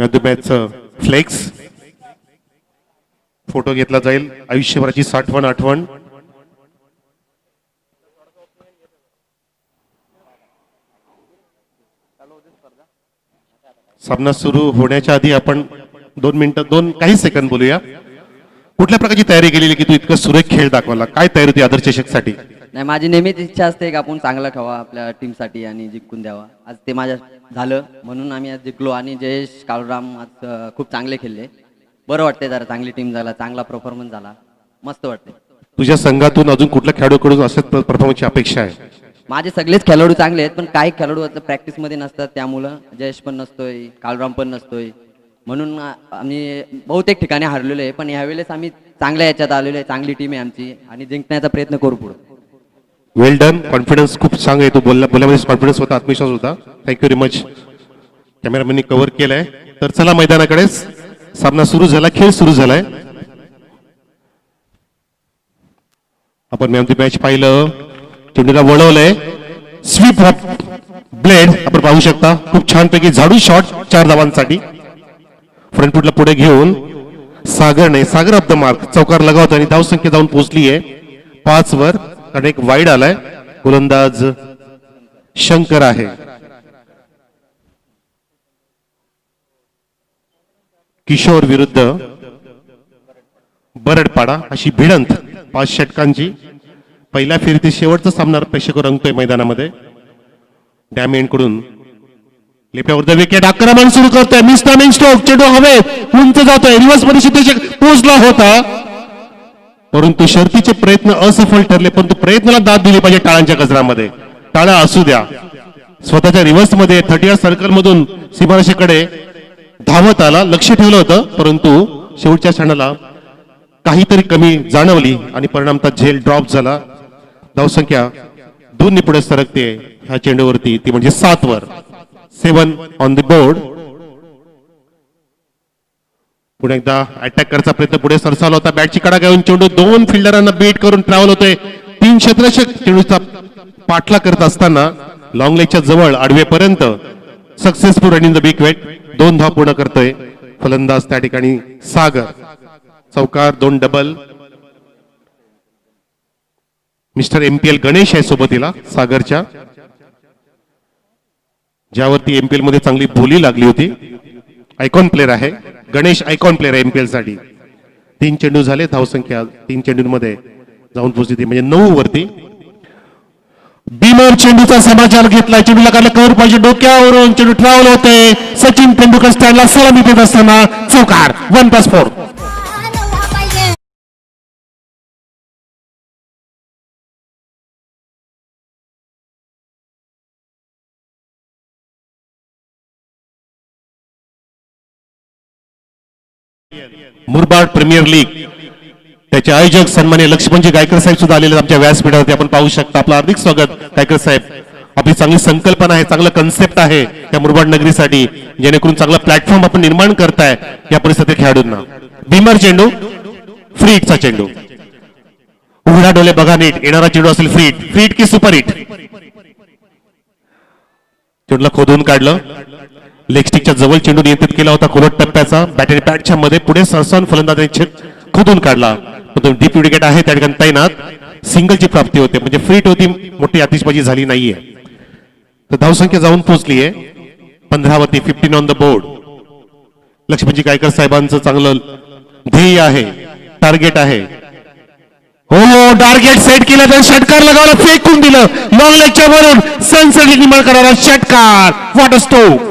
मॅचचं flex photo घेतला जाईल. आयुष्यभराची साठवण आठवण. सामना सुरू होण्याच्या आधी आपण 2 मिनिटं काही सेकंद बोलूया. कुठल्या प्रकारची तयारी केलेली की तू इतकं सुरेख खेळ दाखवला? काय तयारी होती आदर्श चषकसाठी? नाही, माझी नेहमीच इच्छा असते की आपण चांगलं ठेवा आपल्या टीमसाठी आणि जिंकून द्यावा. आज ते माझ्या झालं म्हणून आम्ही आज जिंकलो आणि जयेश काळूराम आज खूप चांगले खेळले. बरं वाटतंय, जरा चांगली टीम झाला, चांगला परफॉर्मन्स झाला, मस्त वाटते. तुझ्या संघातून अजून कुठल्या खेळाडूकडून असेच परफॉर्मन्सची अपेक्षा आहे? माझे सगळेच खेळाडू चांगले आहेत, पण काही खेळाडू प्रॅक्टिसमध्ये नसतात, त्यामुळं जयेश पण नसतोय, काळूराम पण नसतोय, म्हणून आम्ही बहुतेक ठिकाणी हारलेलो आहे. पण यावेळेस आम्ही चांगल्या याच्यात आलेलो आहे, चांगली टीम आहे आमची आणि जिंकण्याचा प्रयत्न करू पुढे. वेल डन. कॉन्फिडन्स खूप चांगला आहे. तू बोलल्यामध्ये कॉन्फिडन्स होता, आत्मविश्वास होता. Thank you very much. कॅमेरामॅननी कव्हर केलंय. तर चला मैदानाकडे. सामना सुरू झाला, खेळ सुरू झालाय. आपण मॅच पाहिलं. चेंडूला वळवलंय. स्वीप ऑफ ब्लेड आपण पाहू शकता. खूप छानपैकी झाडू शॉट 4 धावांसाठी. फ्रंट फुटला पुढे घेऊन सागर ऑफ द मार्क चौकार लगावतो आणि धाव संख्या जाऊन पोहोचली आहे 5 वर. कारण एक वाईड आलाय. गोलंदाज शंकर आहे. किशोर विरुद्ध बरडपाडा अशी भिडंत 5 षटकांची. पहिल्या फेरीतील शेवटचा सामना प्रेक्षक रंगतोय मैदानामध्ये. डॅमेन कडून लेफ्टवर विकेट आक्रमण सुरू करतोय. मिस्टर्निंग स्ट्रोक. चेंडू हवे उंच जातोय. रिव्हर्स मध्ये सिद्धेशक पोहोचला होता, परंतु शर्तीचे प्रयत्न असफल ठरले. परंतु प्रयत्नाला दाद दिली पाहिजे टाळांच्या गजरामध्ये. टाळा असू द्या. स्वतःच्या रिव्हर्स मध्ये 30 सर्कल मधून सीमारेषेकडे धावत आला. लक्ष ठेवलं होतं, परंतु शेवटच्या क्षणाला काहीतरी कमी जाणवली आणि परिणामतः झेल ड्रॉप झाला. धावसंख्या 2 ने पुढे सरकते ह्या चेंडूवरती, ती म्हणजे 7 वर. 7 ऑन द बोर्ड. पुन्हा एकदा अटॅक करायचा प्रयत्न पुढे सरसावला होता. बॅटची कडा घेऊन चेंडू 2 फिल्डरांना बीट करून ट्रॅव्हल होतोय. 3 क्षेत्ररक्षक चेंडूचा पाठला करत असताना लॉंग लेगच्या जवळ आडवेपर्यंत successful running the big wait. 2 धाव पूर्ण करतोय फलंदाज त्या ठिकाणी सागर. चौकार 2 डबल. मिस्टर एमपीएल गणेश आहे सोबतीला सागरच्या, ज्यावरती एमपीएल मध्ये चांगली बोली लागली होती. आयकॉन प्लेअर आहे गणेश. आयकॉन प्लेअर आहे एमपीएल साठी. 3 चेंडू झाले. धावसंख्या 3 चेंडूंमध्ये जाऊन पोहोचली, म्हणजे 9 वरती. बीमर चेंडूचा समाचार घेतलाय. चेंडूला काढलं कव्हर पाहिजे डोक्यावरून. चेंडू ट्रॅव्हल होते. सचिन तेंडुलकर स्टँडला सलामी देत असताना चौकार. 1+4. मुरबाड प्रीमियर लीग त्याचे आयोजक सन्मान्य लक्ष्मणजी गायकर साहेब सुद्धा आलेले आमच्या व्यासपीठावरती. आपण पाहू शकता. आपलं हार्दिक स्वागत गायकर साहेब. आपली चांगली संकल्पना आहे, चांगलं कन्सेप्ट आहे त्या मुरबाड नगरीसाठी, जेणेकरून चांगला प्लॅटफॉर्म आपण निर्माण करताय या परिस्थितीत खेळाडूंना. भीमर चेंडू, फ्री हिटचा चेंडू. उघडा डोले बघा नीट. येणारा चेंडू असेल फ्री हिट. फ्री हिट की सुपर हिट? चेंडूला खोदून काढलं. लेगस्टिकच्या जवळ चेंडू नियंत्रित केला होता खोलट टप्प्याचा. बॅटरी पॅडच्या मध्ये पुढे सरसन फलंदाजाने खोदून काढला. डीप विकेट आहे त्या ठिकाणी तैनात. सिंगलची प्राप्ती होते, म्हणजे फ्रीट होती, मोठी आतिषबाजी झाली नाहीये. तर धावसंख्या जाऊन पोहोचली आहे 15 वरती. 15 on the board. Lakshmanji Gaikar साहेबांचं चांगलं ध्येय आहे, टार्गेट आहे. हो, टार्गेट सेट केलं तर षटकार लगावला, फेकून दिलं लॉंग लेगच्या वरून. सनसेट निर्माण करणारा षटकार. What a stroke.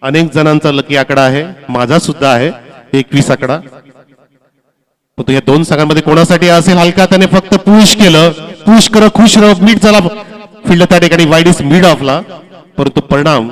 अनेक जणांचा लकी आकडा आहे, माझा सुद्धा आहे 21 आकडा. पण या दोन संघांमध्ये कोणासाठी असेल हलका, त्याने फक्त पुश केलं, पुश कर खुश रह, मिड झाला फील्ड त्या ठिकाणी, वाईड इज मिड ऑफला, परंतु परिणाम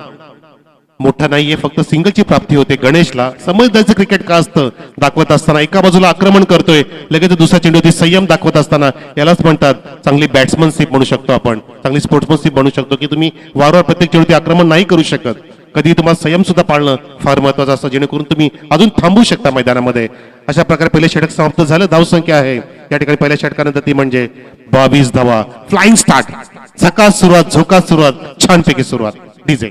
मोठा नाहीये, फक्त सिंगलची प्राप्ती होते गणेशला. समजदारचं क्रिकेट का असतं दाखवत असताना एका बाजूला आक्रमण करतोय, लगेच दुसऱ्या चेंडूवरती संयम दाखवत असताना, यालाच म्हणतात चांगली बॅट्समनशिप म्हणू शकतो आपण, चांगली स्पोर्ट्समनशिप म्हणू शकतो, की तुम्ही वारंवार प्रत्येक चेंडूवरती आक्रमण नाही करू शकत, कधी तुम्हाला संयम सुद्धा पाळणं फार महत्वाचं असतं, जेणेकरून तुम्ही अजून थांबू शकता मैदानामध्ये. अशा प्रकारे पहिले षटक समाप्त झालं. धावसंख्या आहे या ठिकाणी पहिल्या षटकानंतर ती म्हणजे 22 धावा. फ्लाइंग स्टार्ट, झकास सुरुवात, झोकास सुरुवात, छानपैकी सुरुवात. डीजे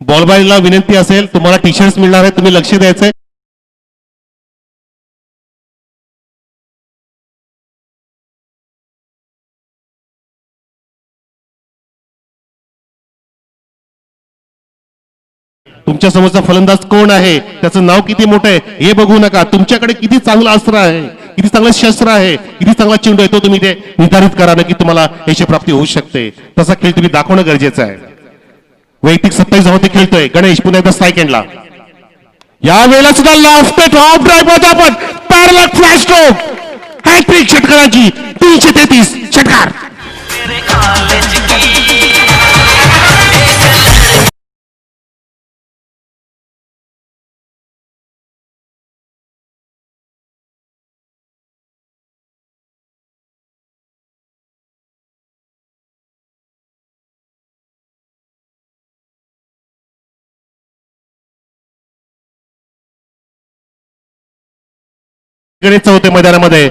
बॉल बॉयला विनंती असेल, तुम्हाला टी शर्ट्स मिळणार आहे, तुम्ही लक्ष द्यायचंय. तुमच्या समोरचा फलंदाज कोण आहे, त्याचं नाव किती मोठं आहे हे बघू नका, तुमच्याकडे किती चांगलं अस्त्र आहे, किती चांगलं शस्त्र आहे, किती चांगला चेंडू आहे, तो तुम्ही ते निर्धारित करा ना, की तुम्हाला यशप्राप्ती होऊ शकते. तसा खेळ तुम्ही दाखवणं गरजेचं आहे. वैयक्तिक 27 धावा ते खेळतोय गणेश, पुन्हा एकदा स्ट्राईक एंडला. या वेळेला सुद्धा लास्ट ऑफ ड्राईव्ह होता, पण पॅरलल फ्लॅश स्ट्रोक, हॅट्रिक षटकाराची, 333 षटकार. गणेशचं होते मैदानामध्ये,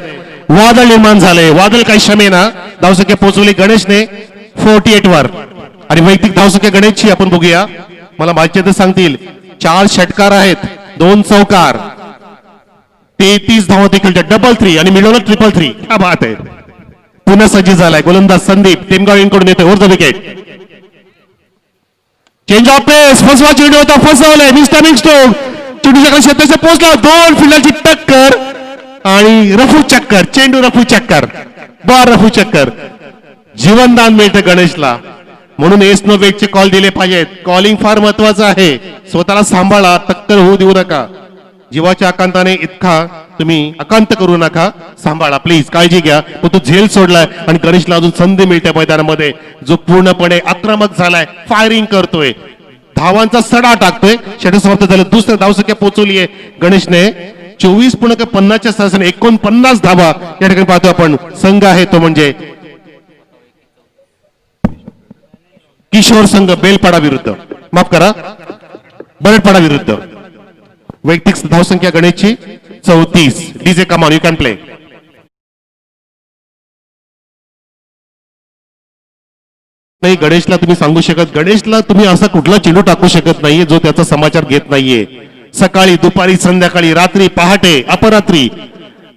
वादळ निर्माण झाले, वादळ काही क्षमेना. धावसंख्या पोहोचवली गणेशने 48 वर, आणि वैयक्तिक धावसंख्या गणेशची आपण बघूया. मला माहिती तर सांगतील, 4 षटकार आहेत, 2 चौकार, 33 धावा देखील, डबल 3 आणि मिळवलं 333. क्या बात आहे. पुन्हा सज्ज झालाय गोलंदाज संदीप, टेमगाव यांकडून येतोय over the wicket. Change of pace, फसवा चेंडू होता, फसवलंय, मिस्टरिंग स्ट्रोक, चेंडूच्या क्षेत्राच्या पोहोचला, 2 फिल्डरची टक्कर आणि रफू चक्कर, चेंडू रफू चक्कर, बार रफू चक्कर. जीवनदान मिळतं गणेशला, म्हणून एस नो वेटचे कॉल दिले पाहिजेत. कॉलिंग फार महत्वाचं आहे. स्वतःला सांभाळा, टक्कर होऊ देऊ नका. जीवाच्या आकांताने इतका तुम्ही आकांत करू नका, सांभाळा प्लीज, काळजी घ्या. पण तो झेल सोडलाय आणि गणेशला अजून संधी मिळते मैदानामध्ये, जो पूर्णपणे आक्रमक झालाय, फायरिंग करतोय, धावांचा सडा टाकतोय. षटक समाप्त झालं. दुसऱ्या धावसंख्या पोहोचवली आहे गणेशने, 24.50च्या सरासरीने 49 धावा या ठिकाणी पाहतो आपण. संघ आहे तो म्हणजे किशोर संघ, बेलपाडा विरुद्ध, माफ करा, बरडपाडा विरुद्ध. वैयक्तिक धावसंख्या गणेशची 34. डीजे कमान, यू कॅन प्ले. नाही, गणेशला तुम्ही सांगू शकत, गणेशला तुम्ही असा कुठला चेंडू टाकू शकत नाहीये जो त्याचा समाचार घेत नाहीये. सकाळी, दुपारी, संध्याकाळी, रात्री, पहाटे, अपरात्री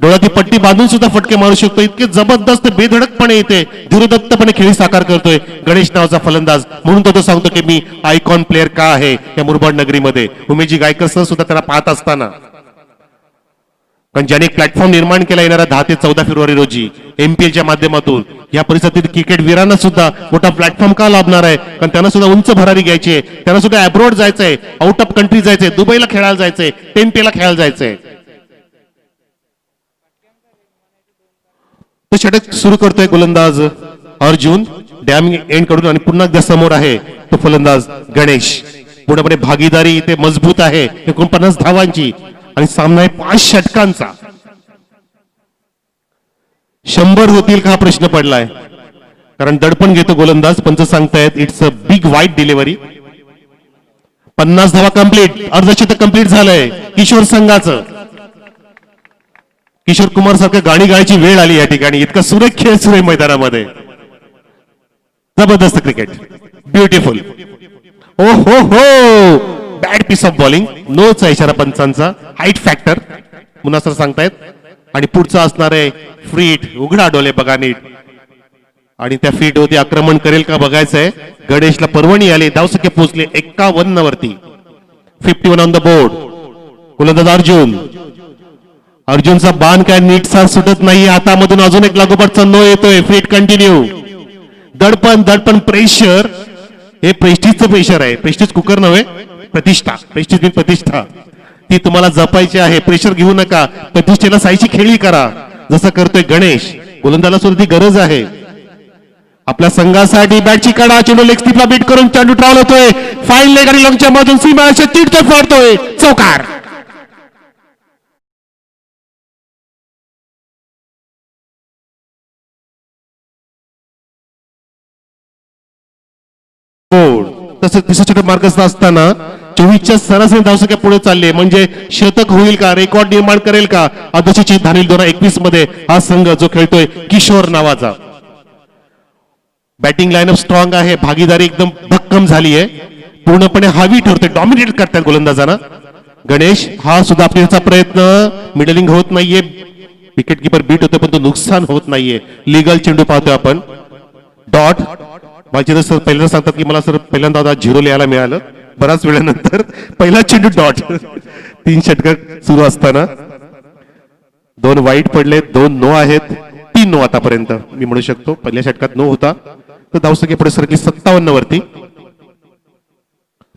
डोळ्याची पट्टी बांधून सुद्धा फटके मारू शकतो. इतके जबरदस्त बेधडकपणे येते, धीरदत्तपणे खेळी साकार करतोय गणेश नावाचा फलंदाज. म्हणून तो सांगतो की मी आयकॉन प्लेअर का आहे या मुरबाड नगरीमध्ये. उमेशजी गायकर सर सुद्धा त्याला पाहत असताना, कारण ज्याने प्लॅटफॉर्म निर्माण केला येणारा 10 ते 14 फेब्रुवारी रोजी एमपीएलच्या माध्यमातून, या परिस्थितीत क्रिकेट वीरांना सुद्धा मोठा प्लॅटफॉर्म का लाभणार आहे, कारण त्यांना सुद्धा उंच भरारी घ्यायची आहे, त्यांना सुद्धा अब्रॉड जायचंय, आउट ऑफ कंट्री जायचंय, दुबईला खेळायला जायचंय, टेम्पेला खेळायला जायचंय. तो षटक सुरू करतोय गोलंदाज अर्जुन डॅम एंड कडून, आणि पुन्हा एकदा समोर आहे तो फलंदाज गणेश. पूर्णपणे भागीदारी इथे मजबूत आहे, 49 धावांची, आणि सामना आहे 5 षटकांचा. 100 होतील का हा प्रश्न पडलाय, कारण दडपण घेतो गोलंदाज. पंच सांगतायत इट्स अ बिग वाईट डिलिव्हरी. 50 धावा कंप्लीट, अर्धशतक कंप्लीट झालंय किशोर संघाचं. किशोर कुमार सारखं गाणी गायची वेळ आली या ठिकाणी. इतका सुरेख खेळ सुरू आहे मैदानामध्ये. जबरदस्त क्रिकेट, ब्युटिफुल. ओ हो हो, बॅड पीस ऑफ बॉलिंग. नोचा इशारा पंचांचा. हाईट फॅक्टर पुन्हा सर सांगतायत. आणि पुढचं असणार आहे फ्रीट. उघडा डोले बघा नीट. आणि त्या फीट होती आक्रमण करेल का बघायचंय. गणेशला पर्वणी आले, धावसंख्या पोहोचले 51 वरती. 51 ऑन द बोर्ड. गोलंदाज अर्जुन. अर्जुनचा बाण काय नीटसा सुटत नाही. हातामधून अजून एक लागोपाठचा नो येतोय. फ्रीट कंटिन्यू. दडपण दडपण प्रेशर. हे प्रेस्टिजचं प्रेशर आहे. प्रेस्टिज कुकर नव्हे, प्रतिष्ठा. प्रेस्टिज प्रतिष्ठा ती तुम्हाला जपायची आहे. प्रेशर घेऊ नका. प्रतिष्ठेला साईची खेळी करा जसं करतोय गणेश. गोलंदाजाला सुद्धा ती गरज आहे. आपल्या संघासाठी बॅटची कडा. चेंडू लेग स्टिपला बीट करून चेंडू ट्रॅव्हल होतोय. फाईन लेग आणि लॉंगच्या मधून सीमा चिडतोय, फाडतोय. चौकार. तसं तिसरा मार्गस्थ असताना 24च्या सरासरी धावसंख्या पुढे चालली. म्हणजे शतक होईल का, रेकॉर्ड निर्माण करेल का अध्यक्षाची धानील 2021 मध्ये हा संघ जो खेळतोय किशोर नावाचा. बॅटिंग लाईनअप स्ट्रॉंग आहे. भागीदारी एकदम भक्कम झाली आहे. पूर्णपणे हावी ठरते. डॉमिनेट करतात गोलंदाजांना. गणेश हा सुद्धा आपल्याचा प्रयत्न. मिडलिंग होत नाहीये. विकेट किपर बीट होतो पण तो नुकसान होत नाहीये. लिगल चेंडू पाहतोय आपण. डॉट. माझे सर पहिल्यांदा सांगतात की मला सर पहिल्यांदा 0 लिहायला मिळालं बऱ्याच वेळानंतर. पहिला चेंडू डॉट. 3 षटक सुरू असताना 2 वाईट पडले, 2 नो आहेत. 3 नो आतापर्यंत मी म्हणू शकतो. पहिल्या षटकात नो होता तर धावसंख्या पुढे सरकली 57 वरती.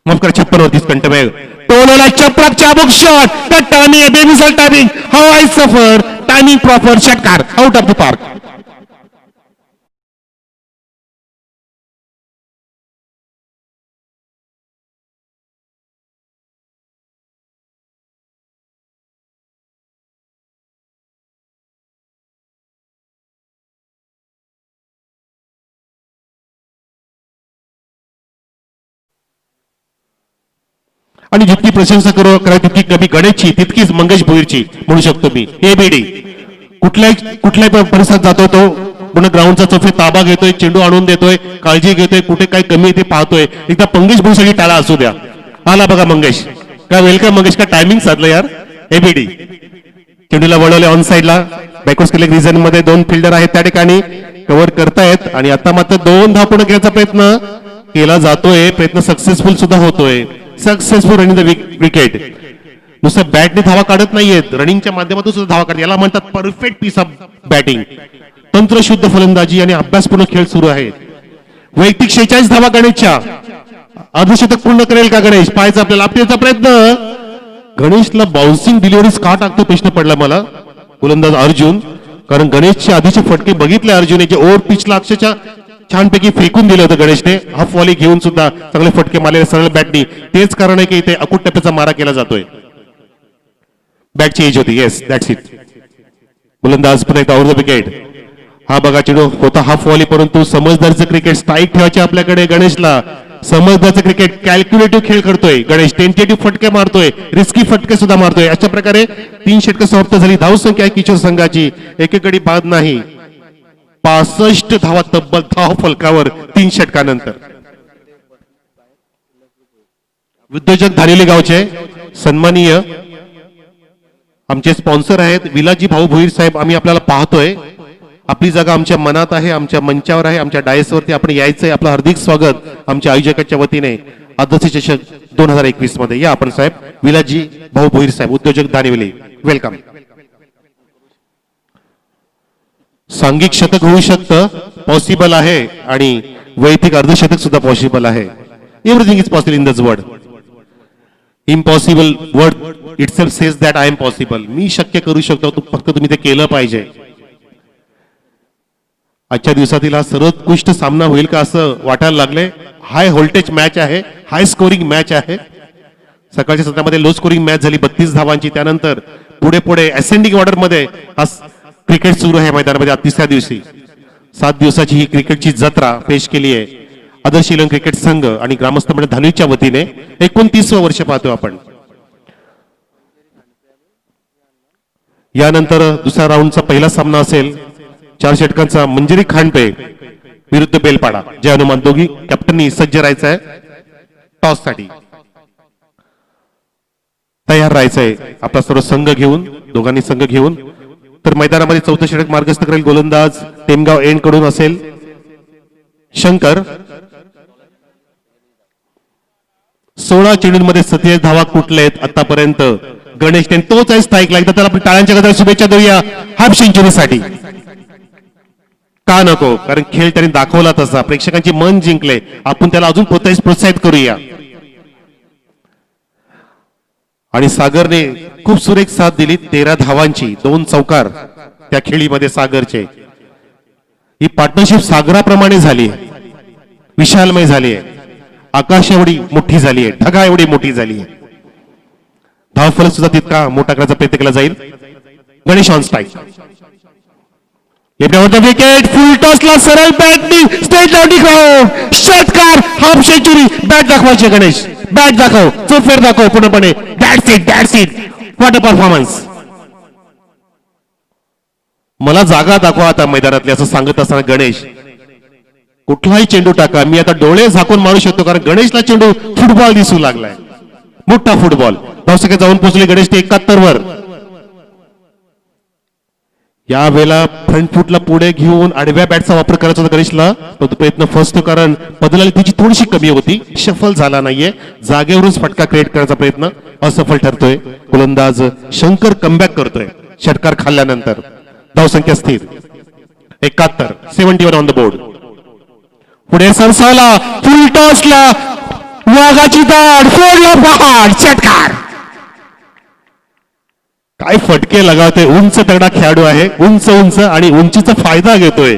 माफ करा 56 वरती. कंटमेग टोलला चपराक चाबुक शॉट. द टायमिंग बेमिसल timing. How I suffer. Timing proper. षटकार आउट ऑफ द पार्क. आणि जितकी प्रशंसा करा तितकी कमी गणेशची तितकीच मंगेश भोईरची म्हणू शकतो मी. एबीडी कुठल्याही परिसरात जातो तो पुन्हा ग्राउंडचा चौफे ताबा घेतोय. चेंडू आणून देतोय. काळजी घेतोय. कुठे काय कमी ते पाहतोय. एकदा मंगेश भोईरसाठी टाळा असू द्या. आला बघा मंगेश. काय वेलकम मंगेश. का टायमिंग साधलं यार. एबीडी चेंडूला वळवले ऑन साइडला. बॅकवर्ड केले रिझन मध्ये 2 फिल्डर आहेत त्या ठिकाणी कव्हर करतायत. आणि आता मात्र 2 धाव पूर्ण घेण्याचा प्रयत्न केला जातोय. प्रयत्न सक्सेसफुल सुद्धा होतोय. Successful running the wicket. नुसतं बॅटने धावा काढत नाहीयेत, रनिंगच्या माध्यमातून सुद्धा धावा काढत. याला म्हणतात परफेक्ट पीस ऑफ बॅटिंग. तंत्रशुद्ध फलंदाजी आणि अभ्यासपूर्ण खेळ सुरू आहे. वैयक्तिक 46 धावा गणेशच्या. अर्धशतक पूर्ण करेल का गणेश पाहायचं आपल्याला. आपल्याचा प्रयत्न. गणेशला बाउन्सिंग डिलिव्हरीज का टाकतो प्रश्न पडला मला. गोलंदाज अर्जुन. कारण गणेशचे आधीचे फटके बघितले अर्जुन जे ओव्हर पिचला अक्षरशः छानपैकी फेकून दिलं होतं गणेशने. हाफ वॉली घेऊन सुद्धा चांगले फटके मारलेले सरळ बॅटनी. तेच कारण आहे की इथे अकुट टप्प्याचा मारा केला जातोय. बॅटची एज होती. Yes that's it. गोलंदाज पुन्हा एकदा आउट द विकेट. हा बघा चेंडू होता हाफ वॉली परंतु समजदारचं क्रिकेट. स्ट्राईक ठेवायचे आपल्याकडे गणेशला. समजदारचं क्रिकेट. कॅल्क्युलेटिव्ह खेळ करतोय गणेश. टेंटेटिव्ह फटके मारतोय. रिस्की फटके सुद्धा मारतोय. अशा प्रकारे 3 षटकं समाप्त झाली. धावसंख्या आहे किशोर संघाची एकेकडे बाद नाही. 65 धावा तब्बल धाव फलकावर 3 षटकानंतर. उद्योजक धारिले गावचे सन्माननीय आमचे स्पॉन्सर आहेत विलाजी भाऊ भोईर साहेब. आम्ही आपल्याला पाहतोय. आपली जागा आमच्या मनात आहे, आमच्या मंचावर आहे, आमच्या डायसवरती आपण यायचंय. आपलं हार्दिक स्वागत आमच्या आयोजकाच्या वतीने आदर्श चषक 2021 मध्ये. या आपण साहेब. विलाजी भाऊ भोईर साहेब उद्योजक धानिवली. वेलकम. सांघिक शतक होऊ शकतं. पॉसिबल आहे. आणि वैयक्तिक अर्धशतक सुद्धा पॉसिबल आहे. Everything is possible in this world. Impossible word itself says that I am possible. मी शक्य करू शकतो. फक्त तुम्ही ते केलं पाहिजे. आजच्या दिवसातील हा सर्वोत्कृष्ट सामना होईल का असं वाटायला लागले. हाय व्होल्टेज मॅच आहे. हाय स्कोरिंग मॅच आहे. सकाळच्या सत्रामध्ये लो स्कोरिंग मॅच झाली 32 धावांची. त्यानंतर पुढे पुढे असेंडिंग ऑर्डर मध्ये हा क्रिकेट सुरू आहे मैदानामध्ये. 3ऱ्या दिवशी 7 दिवसाची ही क्रिकेटची जत्रा पेश केली आहे. आदर्श इलेव्हन क्रिकेट संघ आणि ग्रामस्थ मंडळ धानवीच्या वतीने 29वं वर्ष पाहतो आपण. यानंतर दुसऱ्या राऊंडचा पहिला सामना असेल 4 षटकांचा मंजिरी खांडपे विरुद्ध बेलपाडा. जय हनुमान दोघी कॅप्टननी सज्ज राहायचं आहे टॉस साठी, तयार राहायचं आहे आपला सर्व संघ घेऊन, दोघांनी संघ घेऊन. तर मैदानामध्ये 4थं षटक मार्गस्थ करेल गोलंदाज टेमगाव एंड कडून असेल शंकर. 16 चेंडूंमध्ये 27 धावा कुठलेत आतापर्यंत. गणेश तोच आहे स्थायिकला, एकदा त्याला आपण टाळ्यांच्या गजरात शुभेच्छा देऊया हाफ सेंचुरीसाठी. का नको, कारण खेळ त्यांनी दाखवला तसा, प्रेक्षकांची मन जिंकले, आपण त्याला अजून प्रोत्साहित करूया. आणि सागरने खूप सुरेख साथ दिली, 13 धावांची 2 चौकार त्या खेळीमध्ये सागरचे. ही पार्टनरशिप सागराप्रमाणे झाली आहे, विशालमय झाली आहे, आकाश एवढी मोठी झाली आहे, ढगा एवढी मोठी झाली आहे. धावफलक सुद्धा तितका मोठा करायचा प्रयत्न केला जाईल. Ganesh on strike. Wicket full टॉसला सरळ बॅटनी स्टेट लावली ग्राउंड षटकार हाफ सेंचुरी. बॅट दाखवायची गणेश, बॅट दाखव, चोफेर दाखव पूर्णपणे. That's it, that's it, what a performance. मला जागा दाखवा आता मैदानातली असं सांगत असताना गणेश कुठलाही चेंडू टाका, मी आता डोळे झाकून मारू शकतो, कारण गणेशला चेंडू फुटबॉल दिसू लागलाय, मोठा फुटबॉल. धावसंख्या जाऊन पोहोचली गणेश 71 वर. या वेळेला फ्रंट फुटला पुढे घेऊन आडव्या बॅटचा वापर करायचा होता गणेशला, तो प्रयत्न फसतो, कारण बदलाली त्याची थोडीशी कमी होती, सफल झाला नाहीये. जागेवरूनच फटका क्रिएट करायचा प्रयत्न असफल ठरतोय. गोलंदाज शंकर कमबॅक करतोय षटकार खाल्ल्यानंतर. धावसंख्या स्थिर 71, 71 ऑन द बोर्ड. पुढे सरसावला फुल टॉसला वाघाची दाढ फोडला पहाड षटकार. काय फटके लगावते, उंच तगडा खेळाडू आहे, उंच उंच आणि उंचीचा फायदा घेतोय.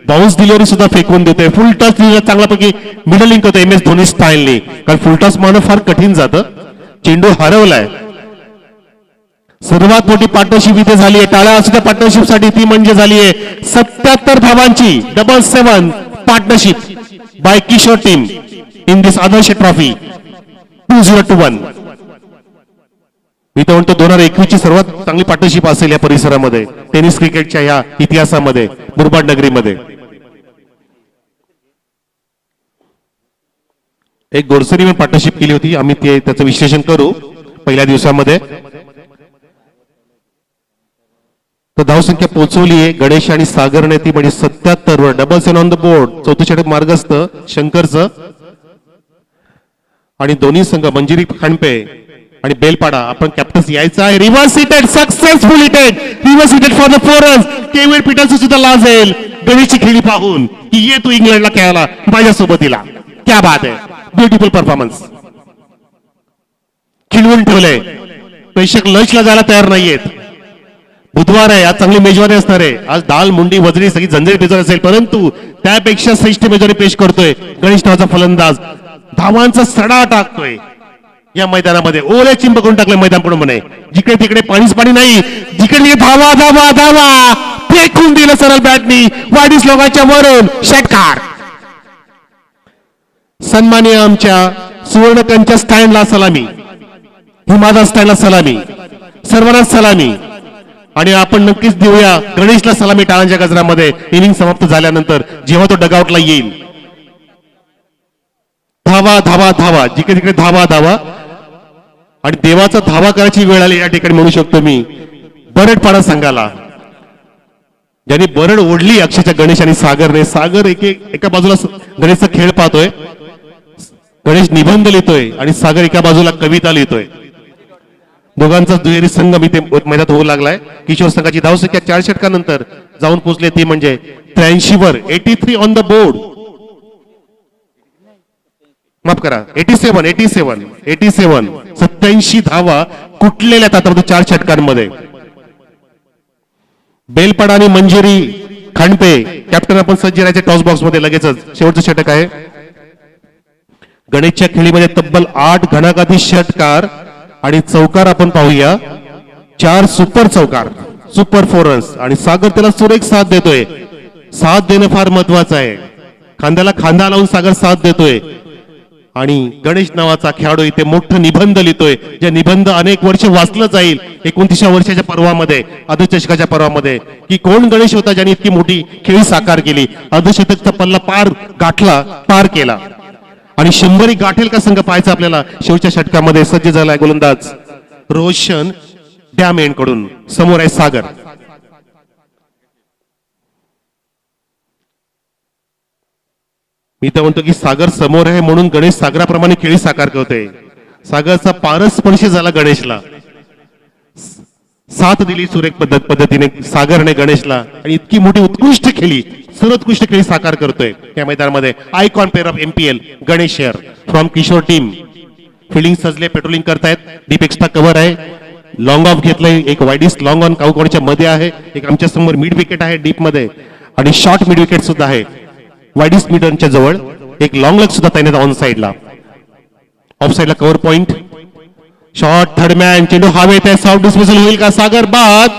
बाउन्स डिलिव्हरी सुद्धा फेकून देतोय. फुल टॉस चांगल्यापैकी मिडलिंग करतोय MS धोनी स्टाईलने, कारण फुल टॉस मारणं फार कठीण जातं. चेंडू हरवलाय. सर्वात मोठी पार्टनरशिप इथे झाली आहे, टाळ्या असू त्या पार्टनरशिप साठी. ती म्हणजे झाली आहे 77 धावांची 7-7 partnership by Kishor team in this Adarsh trophy 2021. मी तर म्हणतो 2021 ची सर्वात चांगली पार्टनरशिप असेल या परिसरामध्ये, टेनिस क्रिकेटच्या या इतिहासामध्ये, मुरबाड नगरीमध्ये. एक गोडसरी पार्टनरशिप केली होती आम्ही, त्याचं विश्लेषण करू पहिल्या दिवसामध्ये. तर धावसंख्या पोहोचवली आहे गणेश आणि सागरने, ती म्हणजे 77 वर. 7-7 ऑन द बोर्ड. 4थं षटक मार्गस्थ शंकरचं. आणि दोन्ही संघ मंजिरी खांडपे आणि बेलपाडा आपण कॅप्टन्स यायचं आहे. Reverse hitted, successful hitted, reverse hitted for the 4 runs. Kevin Pietersen सुद्धा लाजेल गणेशची खेळी पाहून की ये तू इंग्लंडला खेळायला माझ्या सोबतीला. क्या बात आहे, ब्युटिफुल परफॉर्मन्स. खिळवून ठेवलंय. प्रेक्षक लंचला जायला तयार नाहीयेत. बुधवार आहे, आज चांगली मेजवानी असणार आहे. आज दाल मुंडी वजरी सगळी झंझट मेजवानी असेल, परंतु त्यापेक्षा श्रेष्ठ मेजवानी पेश करतोय गणेश नावाचा फलंदाज. धावांचा सडा टाकतोय या मैदानामध्ये. ओले चिंब करून टाकलं मैदान पूर्णपणे. जिकडे तिकडे पाणीच पाणी नाही, जिकडे धावा धावा धावा फेकून दिलं सरळ बॅटनी वाडीस लोकांच्या वरून षटकार. सन्माननीय आमच्या सुवर्णकांच्या स्टँडला सलामी, हिमादास स्टँडला सलामी, सर्वांना सलामी. आणि आपण नक्कीच देऊया गणेशला सलामी टाळांच्या गजरामध्ये. इनिंग समाप्त झाल्यानंतर जेव्हा तो डगआउटला येईल, धावा धावा धावा, जिकडे तिकडे धावा धावा. आणि देवाचा धावा करायची वेळ आली या ठिकाणी म्हणू शकतो मी. बरडपाडा संघाला ज्यांनी बरड ओढली अक्षरशः गणेश आणि सागरने. सागर एका बाजूला गणेशचा खेळ पाहतोय, गणेश निबंध लिहितोय आणि सागर एका बाजूला कविता लिहितोय. दोघांचा दुहेरी संगम इथे मैदानात होऊ लागलाय. किशोर संघाची धावसंख्या 4 षटकानंतर जाऊन पोहोचले, ती म्हणजे 83 वर. 83 ऑन द बोर्ड, माफ करा 87 धावा कुठलेल्या आता 4 षटकांमध्ये. बेलपाडा आणि मंजिरी खांडपे कॅप्टन आपण सज्ज राहायचे टॉस बॉक्स मध्ये. लगेचच शेवटचं षटक आहे. गणेशच्या खेळीमध्ये तब्बल 8 घणाघाती षटकार आणि चौकार आपण पाहूया. 4 सुपर चौकार, सुपर 4 रन्स. आणि सागर त्याला सुरेख साथ देतोय. साथ देणं फार महत्वाचं आहे, खांद्याला खांदा लावून सागर साथ देतोय आणि गणेश नावाचा खेळाडू इथे मोठं निबंध लिहितोय, जे निबंध अनेक वर्ष वाचलं जाईल 29 वर्षाच्या पर्वामध्ये, अर्धचषकाच्या पर्वामध्ये, की कोण गणेश होता ज्याने इतकी मोठी खेळी साकार केली, अर्धशतकचा पल्ला पार केला आणि 100 गाठेल का संघ पाहायचा आपल्याला. शेवटच्या षटकामध्ये सज्ज झालाय गोलंदाज रोशन डॅमेन कडून. समोर आहे सागर. मी तर म्हणतो की सागर समोर आहे म्हणून गणेश सागराप्रमाणे खेळी साकार करतोय. सागरचा पारस स्पर्श झाला गणेशला, साथ दिली सुरेख पद्धतीने सागरने गणेशला आणि इतकी मोठी उत्कृष्ट खेळी, सर्वोत्कृष्ट खेळी साकार करतोय या मैदानामध्ये. Icon pair of MPL Ganesh शेअर फ्रॉम किशोर टीम. फिल्डिंग सजले, पेट्रोलिंग करतायत. डीप एक्स्ट्रा कव्हर आहे, लॉंग ऑफ घेतलंय, एक वाईडिस्ट लॉंग ऑन काउकॉडच्या मध्ये आहे, एक आमच्या समोर मिड विकेट आहे डीप मध्ये आणि शॉर्ट मिड विकेट सुद्धा आहे वाईडिस्ट मिडनच्या जवळ. एक लॉंग लेग सुद्धा तैनात ऑन साइडला. ऑफ साइडला cover point. Short third man, चेंडू हवेत आहे, सॉफ्ट डिस्मिसल होईल का? सागर बाद,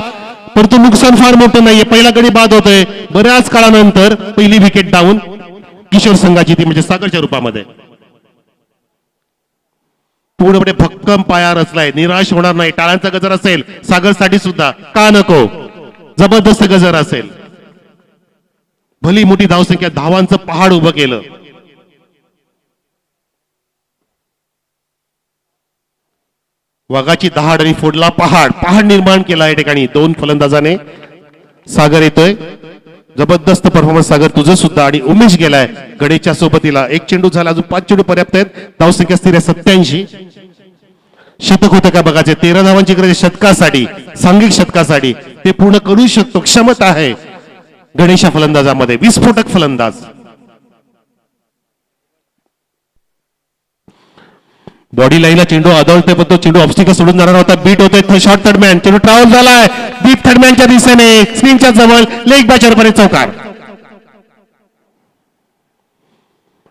परंतु नुकसान फार मोठं नाहीये. पहिला गडी बाद होतोय बऱ्याच काळानंतर. पहिली विकेट डाऊन किशोर संघाची, ती म्हणजे सागरच्या रूपामध्ये. पूर्णपणे भक्कम पाया रचलाय, निराश होणार नाही. टाळ्यांचा गजर असेल सागरसाठी सुद्धा, का नको? जबरदस्त गजर असेल. भली मोठी धावसंख्या, धावांचं पहाड उभं केलं. वाघाची दहाड आणि फोडला पहाड निर्माण केला या ठिकाणी. 2 फलंदाजाने सागर येतोय. जबरदस्त परफॉर्मन्स सागर तुझं सुद्धा. आणि उमेश गेलाय गणेशच्या सोबतीला. 1 चेंडू झाला, अजून 5 चेंडू पर्याप्त आहेत. धावसंख्या स्थिर आहे 87. शतक होतं का बघायचे. 13 धावांची गरज शतकासाठी, सांघिक शतकासाठी. ते पूर्ण करू शकतो, क्षमता आहे गणेशा फलंदाजामध्ये. विस्फोटक फलंदाज. बॉडी लाईनला चेंडू आदळतोय, पण तो चेंडू ऑब्स्टिकल सोडून जाणार होता. बीट होतोय शॉर्ट थर्डमॅन, चेंडू ट्रॅव्हल झालाय डीप थर्डमॅनच्या दिशेने, स्क्रीनच्या जवळ, लेग बॅचर पर्यंत चौकार.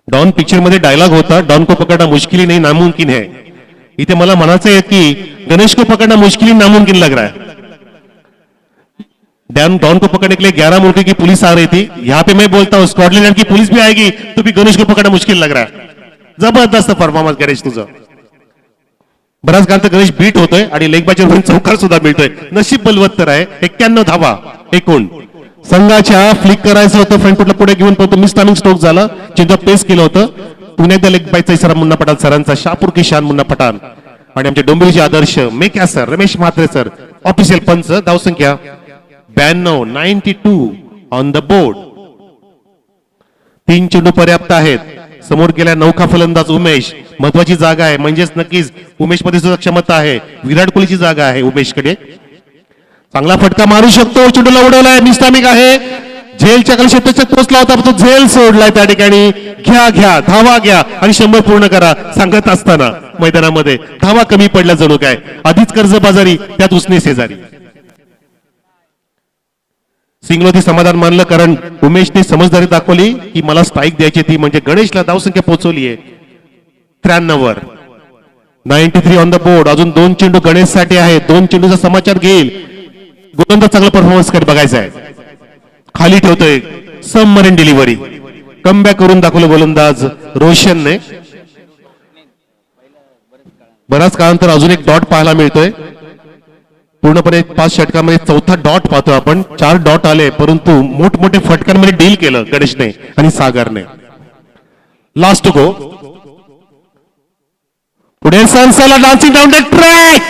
डॉन पिक्चर मध्ये डायलॉग होता, डॉन को पकडना मुश्किल नहीं नामुमकिन है. इथे मला म्हणायचं आहे की गणेश को पकडना मुश्किल नामुमकिन लग रहा है. डॉन को पकड़ने के लिए 11 मुल्कों की पुलिस आ रही थी. यहाँ पे मैं बोलता हूँ स्कॉटलैंड की पुलिस भी आएगी तो भी गणेश को पकड़ना मुश्किल लग रहा है. जबरदस्त परफॉर्मन्स गणेश तुझं. बराच काळ तर गणेश बीट होतोय आणि लेग बॅचर चौकार सुद्धा मिळतोय. नशीब बलवत्तर आहे. 91 धावा एकूण. संघाच्या फ्लिक करायचं होतं फ्रंट फुटला पुढे घेऊन, पण मिस टायमिंग स्ट्रोक झाला. चेंज ऑफ पेस केलं होतं. पुन्हा एकदा लेग बायचा इशारा मुन्ना पठाण सरांचा, शहापूर की शान मुन्ना पठाण आणि आमचे डोंबिवलीचे आदर्श मेक्या sir, Ramesh Mhatre sir, official पंच. धावसंख्या 92 ऑन द बोर्ड. 3 चेंडू पर्याप्त आहेत. समोर गेल्या नौका फलंदाज उमेश. महत्वाची जागा आहे, म्हणजेच नक्कीच उमेश मध्ये सुद्धा क्षमता आहे. विराट कोहलीची जागा आहे उमेशकडे. चांगला फटका मारू शकतो. चेंडूला उडवलाय, मिस्टामिक आहे. झेलच्या खाली क्षेत्रात पोहोचला होता, तो झेल सोडलाय त्या ठिकाणी. घ्या धावा घ्या आणि 100 पूर्ण करा सांगत असताना मैदानामध्ये धावा कमी पडल्या जणू काय. आधीच कर्जबाजारी, त्यात उसने शेजारी. सिंगलोती समाधान मानलं, कारण उमेशने समजदारी दाखवली की मला स्ट्राईक द्यायची ती म्हणजे गणेशला धावसंख्या पोहोचवली आहे 93 वर. 93 ऑन द बोर्ड. अजून 2 चेंडू गणेशसाठी आहे. 2 चेंडूचा समाचार घेईल. गोलंदाज चांगला परफॉर्मन्स कर बघायचा आहे. खाली ठेवतोय, सबमरीन डिलिव्हरी. कमबॅक करून दाखवलं गोलंदाज रोशनने. बराच काळानंतर अजून एक डॉट पाहायला मिळतोय. पूर्णपणे 5 षटकामध्ये 4था डॉट पाहतो आपण. 4 डॉट आले, परंतु मोठमोठे फटकांमध्ये डील केलं गणेशने आणि सागरने. लास्ट गो. पुढे संसाला डान्सिंग डाऊन द ट्रॅक.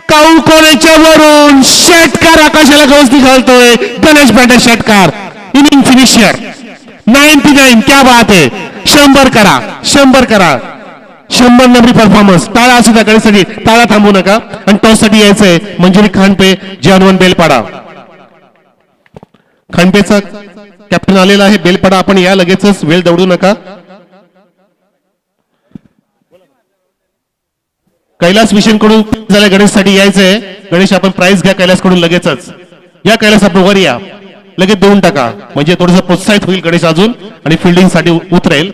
काऊकोनेच्या वरून षटकार आकाशाला गवसणी घालतोय गणेश बँडे. षटकार, इनिंग फिनिशर 99. क्या बात आहे. 100 करा, 100 करा. 100 नंबरी परफॉर्मन्स. टाळा असू द्या गणेशसाठी, टाळा थांबू नका. आणि टॉस साठी यायचंय मंजुरी खानपे, जानवन बेलपाडा. खानपेचा कॅप्टन आलेला आहे. बेलपाडा आपण या लगेचच, वेळ दौडू नका. कैलास मिशन कडून झाल्या गणेशसाठी यायचंय. गणेश आपण प्राइस घ्या कैलास कडून लगेचच. या कैलास आपण वर या, लगेच देऊन टाका, म्हणजे थोडंसं प्रोत्साहित होईल गणेश अजून आणि फिल्डिंग साठी उतरेल.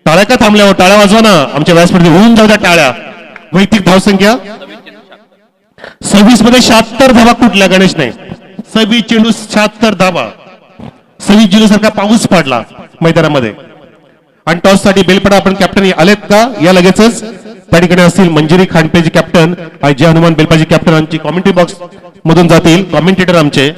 टाळ्या का थांबल्यावर? टाळ्या वाजवा ना आमच्या व्यासपीठावर. होऊन जाऊ द्या टाळ्या. वैयक्तिक धावसंख्या 26 मध्ये 76 धावा कुठल्या गणेशने. 26 चेंडू 76 धावा. 26 जुलै सारखा पाऊस पडला. मैदानामध्ये. आणि टॉस साठी बेलपडा आपण कॅप्टन आलेत का? या लगेचच त्या ठिकाणी असतील मंजिरी खांडपेजी कॅप्टन आणि जय हनुमान बेलपाजी कॅप्टन यांची कॉमेंट्री बॉक्स मधून जातील कॉमेंटेटर आमचे.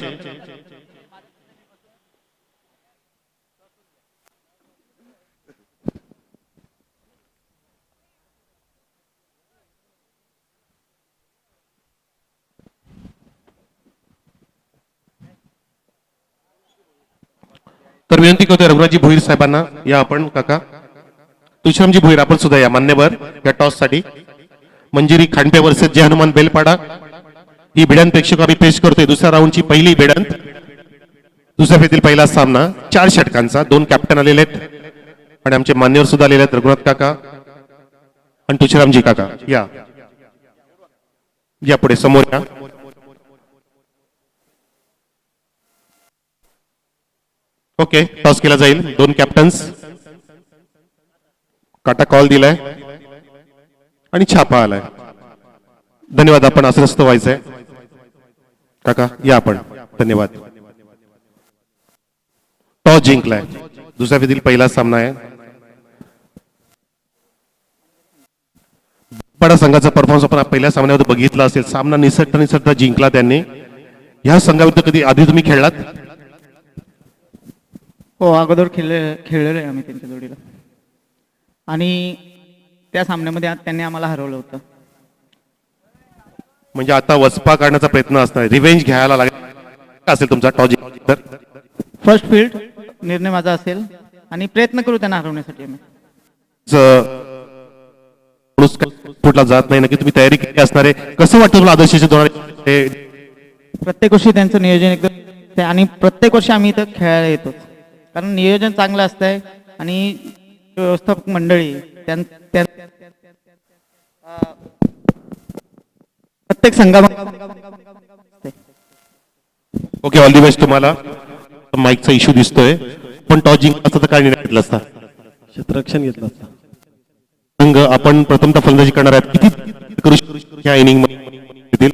तर विनंती करतोय रघुनाथजी भोईर साहेबांना या आपण काका. तुषारामजी भोईर आपण सुद्धा या मान्यवर या टॉस साठी. मंजिरी खांडपे वर्सेस जय हनुमान बेलपाडा ही भिडंत प्रेक्षक आम्ही पेश करतोय. दुसऱ्या राऊंडची पहिली भिडंत, दुसऱ्या फेरीतील पहिला सामना 4 षटकांचा. 2 कॅप्टन आलेले आहेत आणि आमचे मान्यवर सुद्धा आलेले आहेत रघुनाथ काका आणि तुषारामजी काका. या पुढे समोर या. ओके, टॉस केला जाईल. 2 कॅप्टन्स. काटा कॉल दिलाय आणि छापा आलाय. धन्यवाद. आपण अस्वस्थ व्हायचंय काका. या आपण. धन्यवाद. टॉस जिंकलाय. दुसऱ्या फेरीतील पहिला सामना आहे. बडा संघाचा परफॉर्मन्स आपण पहिल्या सामन्यामध्ये बघितला असेल. सामना निसटता जिंकला त्यांनी. या संघाविरुद्ध कधी आधी तुम्ही खेळलात? हो, अगोदर खेळलेलो आहे आम्ही त्यांच्या जोडीला आणि त्या सामन्यामध्ये त्यांनी आम्हाला हरवलं होतं. म्हणजे आता वसपा काढण्याचा प्रयत्न असणार, रिव्हेंज घ्यायला लागेल असेल तुमचा टॉस जिंकला तर? फर्स्ट फील्ड निर्णय माझा असेल आणि प्रयत्न करू त्यांना हरवण्यासाठी आम्ही. कुठला जात नाही नक्की तुम्ही तयारी केली असणार आहे. कसं वाटतं तुला आदर्शच्या धोरणाने? प्रत्येक वर्षी त्यांचं नियोजन एकदम आणि प्रत्येक वर्षी आम्ही इथं खेळायला येतो कारण नियोजन चांगलं असतंय आणि व्यवस्थापक मंडळी प्रत्येक संघामध्ये. ओके, ऑल दी बेस्ट तुम्हाला. माईकचा इश्यू दिसतोय पण टॉस जिंकला असता तर काय निर्णय घेतला असता? क्षेत्ररक्षण घेतलं असतं. संघ आपण प्रथमतः फलंदाजी करणार आहेत. किती करू शकतो या इनिंग मध्ये?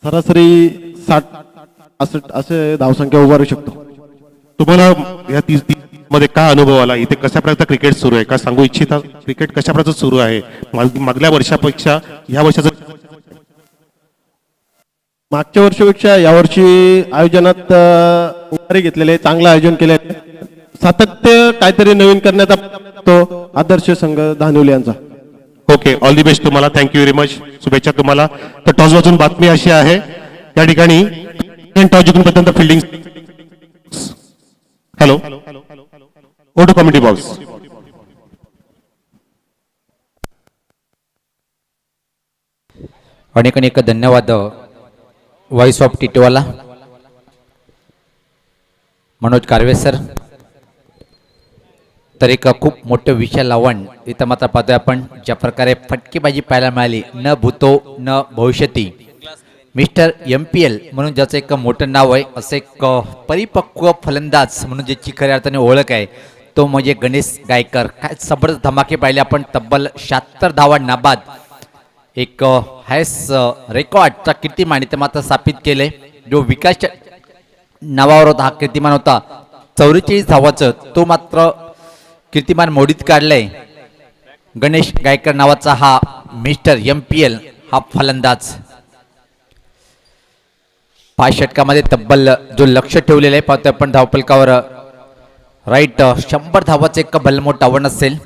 सरासरी 60-65 असे धावसंख्या उभारू शकतो. तुम्हाला या 30 मध्ये काय अनुभव आला? इथे कशा प्रकारचा क्रिकेट सुरू आहे? काय सांगू इच्छिता? क्रिकेट कशा प्रकारचं सुरू आहे मागल्या वर्षापेक्षा या वर्षाचं? मागच्या वर्षीपेक्षा यावर्षी आयोजनात उभारी घेतलेले, चांगलं आयोजन केले. सातत्य काहीतरी नवीन करण्याचा तो आदर्श संघ धानवली यांचा. ओके, ऑल दी बेस्ट तुम्हाला. Thank you very much. शुभेच्छा तुम्हाला. तर टॉस वाजून बातमी अशी आहे त्या ठिकाणी टॉस जिंकून पर्यंत fielding. Hello, go to commentary box. अनेक अनेक धन्यवाद voice of Titwala Manoj Karve sir. तर एक खूप मोठं विषय लावण इथं मात्र पाहतोय आपण. ज्या प्रकारे फटकेबाजी पाहायला मिळाली, न भूतो न भविष्यती, मिस्टर MPL म्हणून ज्याचं एक मोठं नाव आहे, असं एक परिपक्व फलंदाज म्हणून ज्याची खऱ्या अर्थाने ओळख आहे तो म्हणजे गणेश गायकर. काय जबरदस्त धमाके पाहिले आपण. तब्बल 76 धावा नाबाद, एक हायस्ट रेकॉर्डचा कीर्तिमान इथे मात्र स्थापित केले. जो विकास नावावर होता हा कीर्तिमान होता 44 धावाचं, तो मात्र कीर्तिमान मोडीत काढलंय. गणेश गायकर नावाचा हा मिस्टर MPL हा फलंदाज 5 षटकामध्ये तब्बल जो लक्ष ठेवलेलं आहे पाहतोय आपण धावपलकावर. राईट, 100 धावाचं एक भलमोठं आव्हान असेल.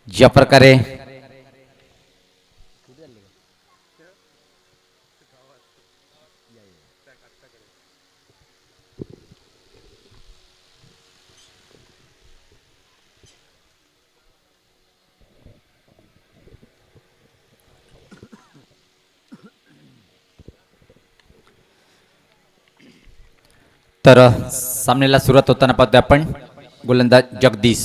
ज्या प्रकारे तर सामन्याला सुरुवात होताना पाहतोय आपण गोलंदाज जगदीश.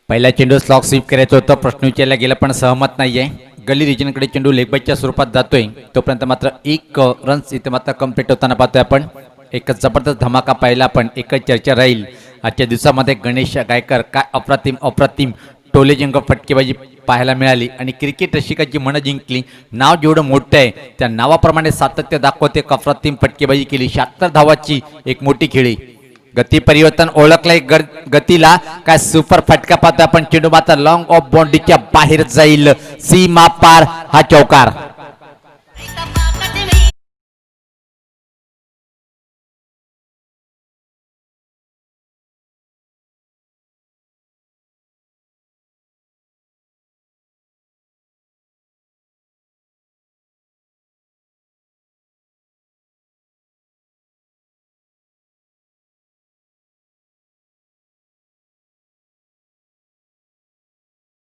पहिला चेंडू स्लॉक स्वीप करायचं होतं, प्रश्न विचारला गेला पण सहमत नाहीये. गली रिजनकडे चेंडू लेगबाईच्या स्वरूपात जातोय, तोपर्यंत मात्र 1 रन्स इथे मात्र कंप्लीट होताना पाहतोय आपण. एक जबरदस्त धमाका पाहिला आपण. एकच चर्चा राहील आजच्या दिवसामध्ये, गणेश गायकर काय अप्रतिम टोलेजंग फटकेबाजी पाहायला मिळाली आणि क्रिकेट रसिकाची मनं जिंकली. नाव जेवढं मोठं आहे त्या नावाप्रमाणे सातत्य दाखवते, अप्रतिम फटकेबाजी केली. 76 धावाची एक मोठी खेळी. गती परिवर्तन ओळखलंय गतीला. काय सुपर फटका पाहतोय आपण. चेंडू मात्र लॉंग ऑफ बाउंड्रीच्या बाहेर जाईल. सीमा पार हा चौकार.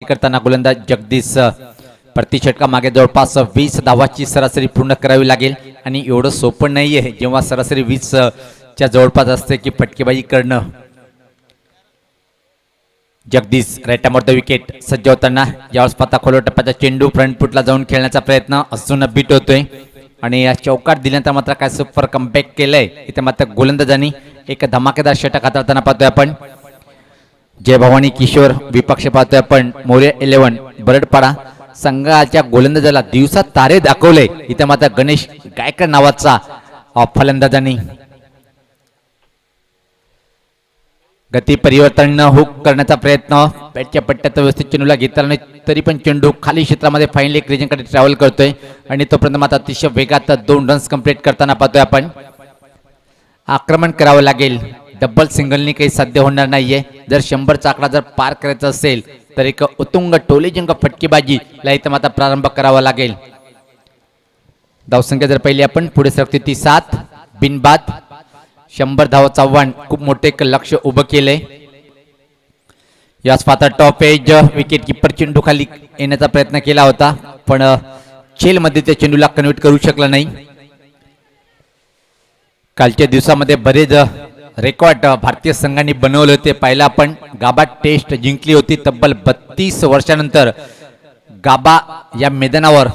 करताना गोलंदाज जगदीश प्रति षटका मागे जवळपास 20 धावाची सरासरी पूर्ण करावी लागेल आणि एवढं सोपं नाहीये जेव्हा सरासरी 20 च्या जवळपास असते की फटकेबाजी करणं. जगदीश राईटामोर द विकेट सज्ज होताना यावेळेस पाता खोलवर टप्प्याचा चेंडू फ्रंट फुटला जाऊन खेळण्याचा प्रयत्न अजून बीट होतोय आणि या चौकार दिल्यानंतर मात्र काय सुपर कमबॅक केलंय. इथे मात्र गोलंदाजांनी एक धमाकेदार षटक हाताळताना पाहतोय आपण. जय भवानी किशोर विपक्ष पाहतोय आपण. मोर्या 11 बरडपाडा संघाच्या गोलंदाजाला दिवसात तारे दाखवले. इथे मात्र गणेश गायकर नावाचा फलंदाजांनी गती परिवर्तन न हुक करण्याचा प्रयत्न. बॅटच्या पट्ट्यात व्यवस्थित चेंडूला घेतला नाही तरी पण चेंडू खाली क्षेत्रामध्ये फायनली एक रीजनकडे ट्रॅव्हल करतोय आणि तोपर्यंत मात्र अतिशय वेगात 2 रन्स कंप्लीट करताना पाहतोय आपण. आक्रमण करावं लागेल. डबल सिंगलनी काही साध्य होणार नाहीये. जर 100चा आकडा जर पार करायचा असेल तर एक उत्तुंग टोलेजंग फटकेबाजीला इथं मात्र प्रारंभ करावा लागेल. धावसंख्या जर पहिली आपण पुढे सरकते ती 7 बिनबाद. 100 धावाचं आव्हान खूप मोठे एक लक्ष उभं केलंय. याच पात्र टॉप एज विकेट किपर चेंडू खाली येण्याचा प्रयत्न केला होता पण चेल मध्ये त्या चेंडूला कन्व्हर्ट करू शकला नाही. कालच्या दिवसामध्ये बरेच रेकॉर्ड भारतीय संघाने बनवले होते. पहिला आपण गाबा टेस्ट जिंकली होती तब्बल 32 वर्षानंतर. गाबा या मैदानावर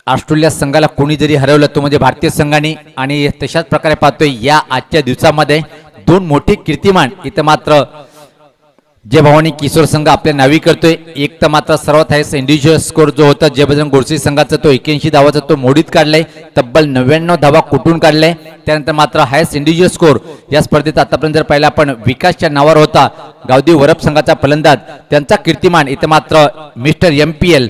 ऑस्ट्रेलिया संघाला कोणी जरी हरवलं तो म्हणजे भारतीय संघाने. आणि तशाच प्रकारे पाहतोय या आजच्या दिवसामध्ये 2 मोठे कीर्तिमान इथं मात्र जय भवानी किशोर संघ आपल्या नावी करतोय. एक तर मात्र सर्वात हायस्ट इंडिव्हिज्युअल स्कोर जो होता जय बजरंग गोडसे संघाचा तो 81 धावाचा तो मोडीत काढलाय. तब्बल 99 धावा कुठून काढलाय. त्यानंतर मात्र हायस्ट इंडिव्हिज्युअल स्कोर या स्पर्धेत आतापर्यंत जर पाहिला आपण विकासच्या नावावर होता गावदेव वरप संघाचा फलंदाज. त्यांचा कीर्तिमान इथं मात्र मिस्टर MPL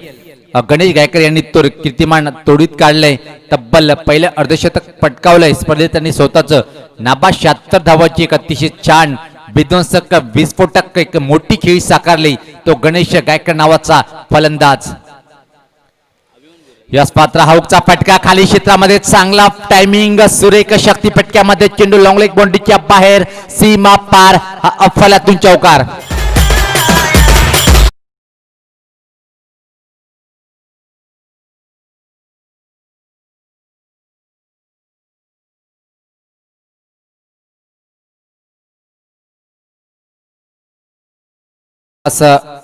गणेश गायकर यांनी तो कीर्तिमान तोडीत काढलंय. तब्बल पहिलं अर्धशतक पटकावलंय स्पर्धेत. त्यांनी स्वतःच नाबाद 76 धावाची एक अतिशय छान विध्वंसक विस्फोटक एक मोठी खेळी साकारली तो गणेश गायकर नावाचा फलंदाज. यस पात्र हाऊकचा फटका खाली क्षेत्रामध्ये चांगला टायमिंग सुरेख शक्ती फटक्यामध्ये चेंडू लॉंग लेग बाउंड्रीच्या बाहेर सीमा पार हा अफलातून चौकार.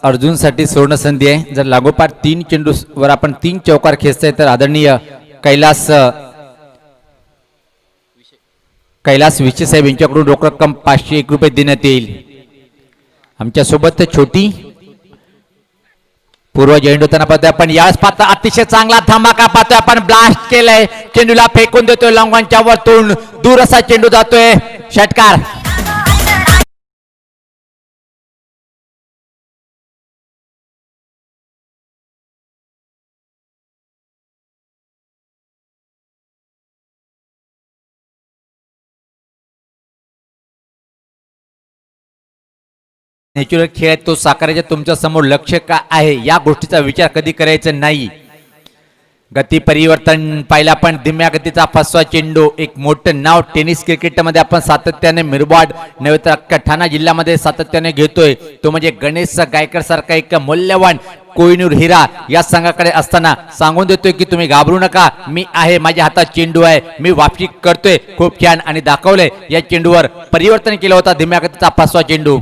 अर्जुन साठी सुवर्ण संधी आहे. जर लागोपाठ 3 चेंडू वर आपण 3 चौकार खेचतोय तर आदरणीय कैलास विशे साहेब यांच्याकडून रोख रक्कम 501 रुपये देण्यात येईल. आमच्या सोबत छोटी पूर्व जॉईंट होताना पाहतोय आपण. यावेळेस पाहता अतिशय चांगला धमाका पाहतोय आपण. ब्लास्ट केलंय चेंडूला फेकून देतोय लॉंगॉनच्या वरतून. दूर असा चेंडू जातोय. षटकार. नॅचरल खेळ आहे तो साकारायचा तुमच्या समोर लक्ष का आहे या गोष्टीचा विचार कधी करायचा नाही. गती परिवर्तन पाहिला पण धीम्या गतीचा फसवा चेंडू. एक मोठं नाव टेनिस क्रिकेटमध्ये आपण सातत्याने मिरबाड नव्हे तर अख्ख्या ठाणा जिल्ह्यामध्ये सातत्याने घेतोय तो म्हणजे गणेश गायकर सारखा एक मूल्यवान कोहिनूर हिरा या संघाकडे असताना सांगून देतोय की तुम्ही घाबरू नका, मी आहे, माझ्या हातात चेंडू आहे, मी वापसी करतोय. खूप छान आणि दाखवलंय या चेंडूवर परिवर्तन केलं होता धीम्या गतीचा फसवा चेंडू.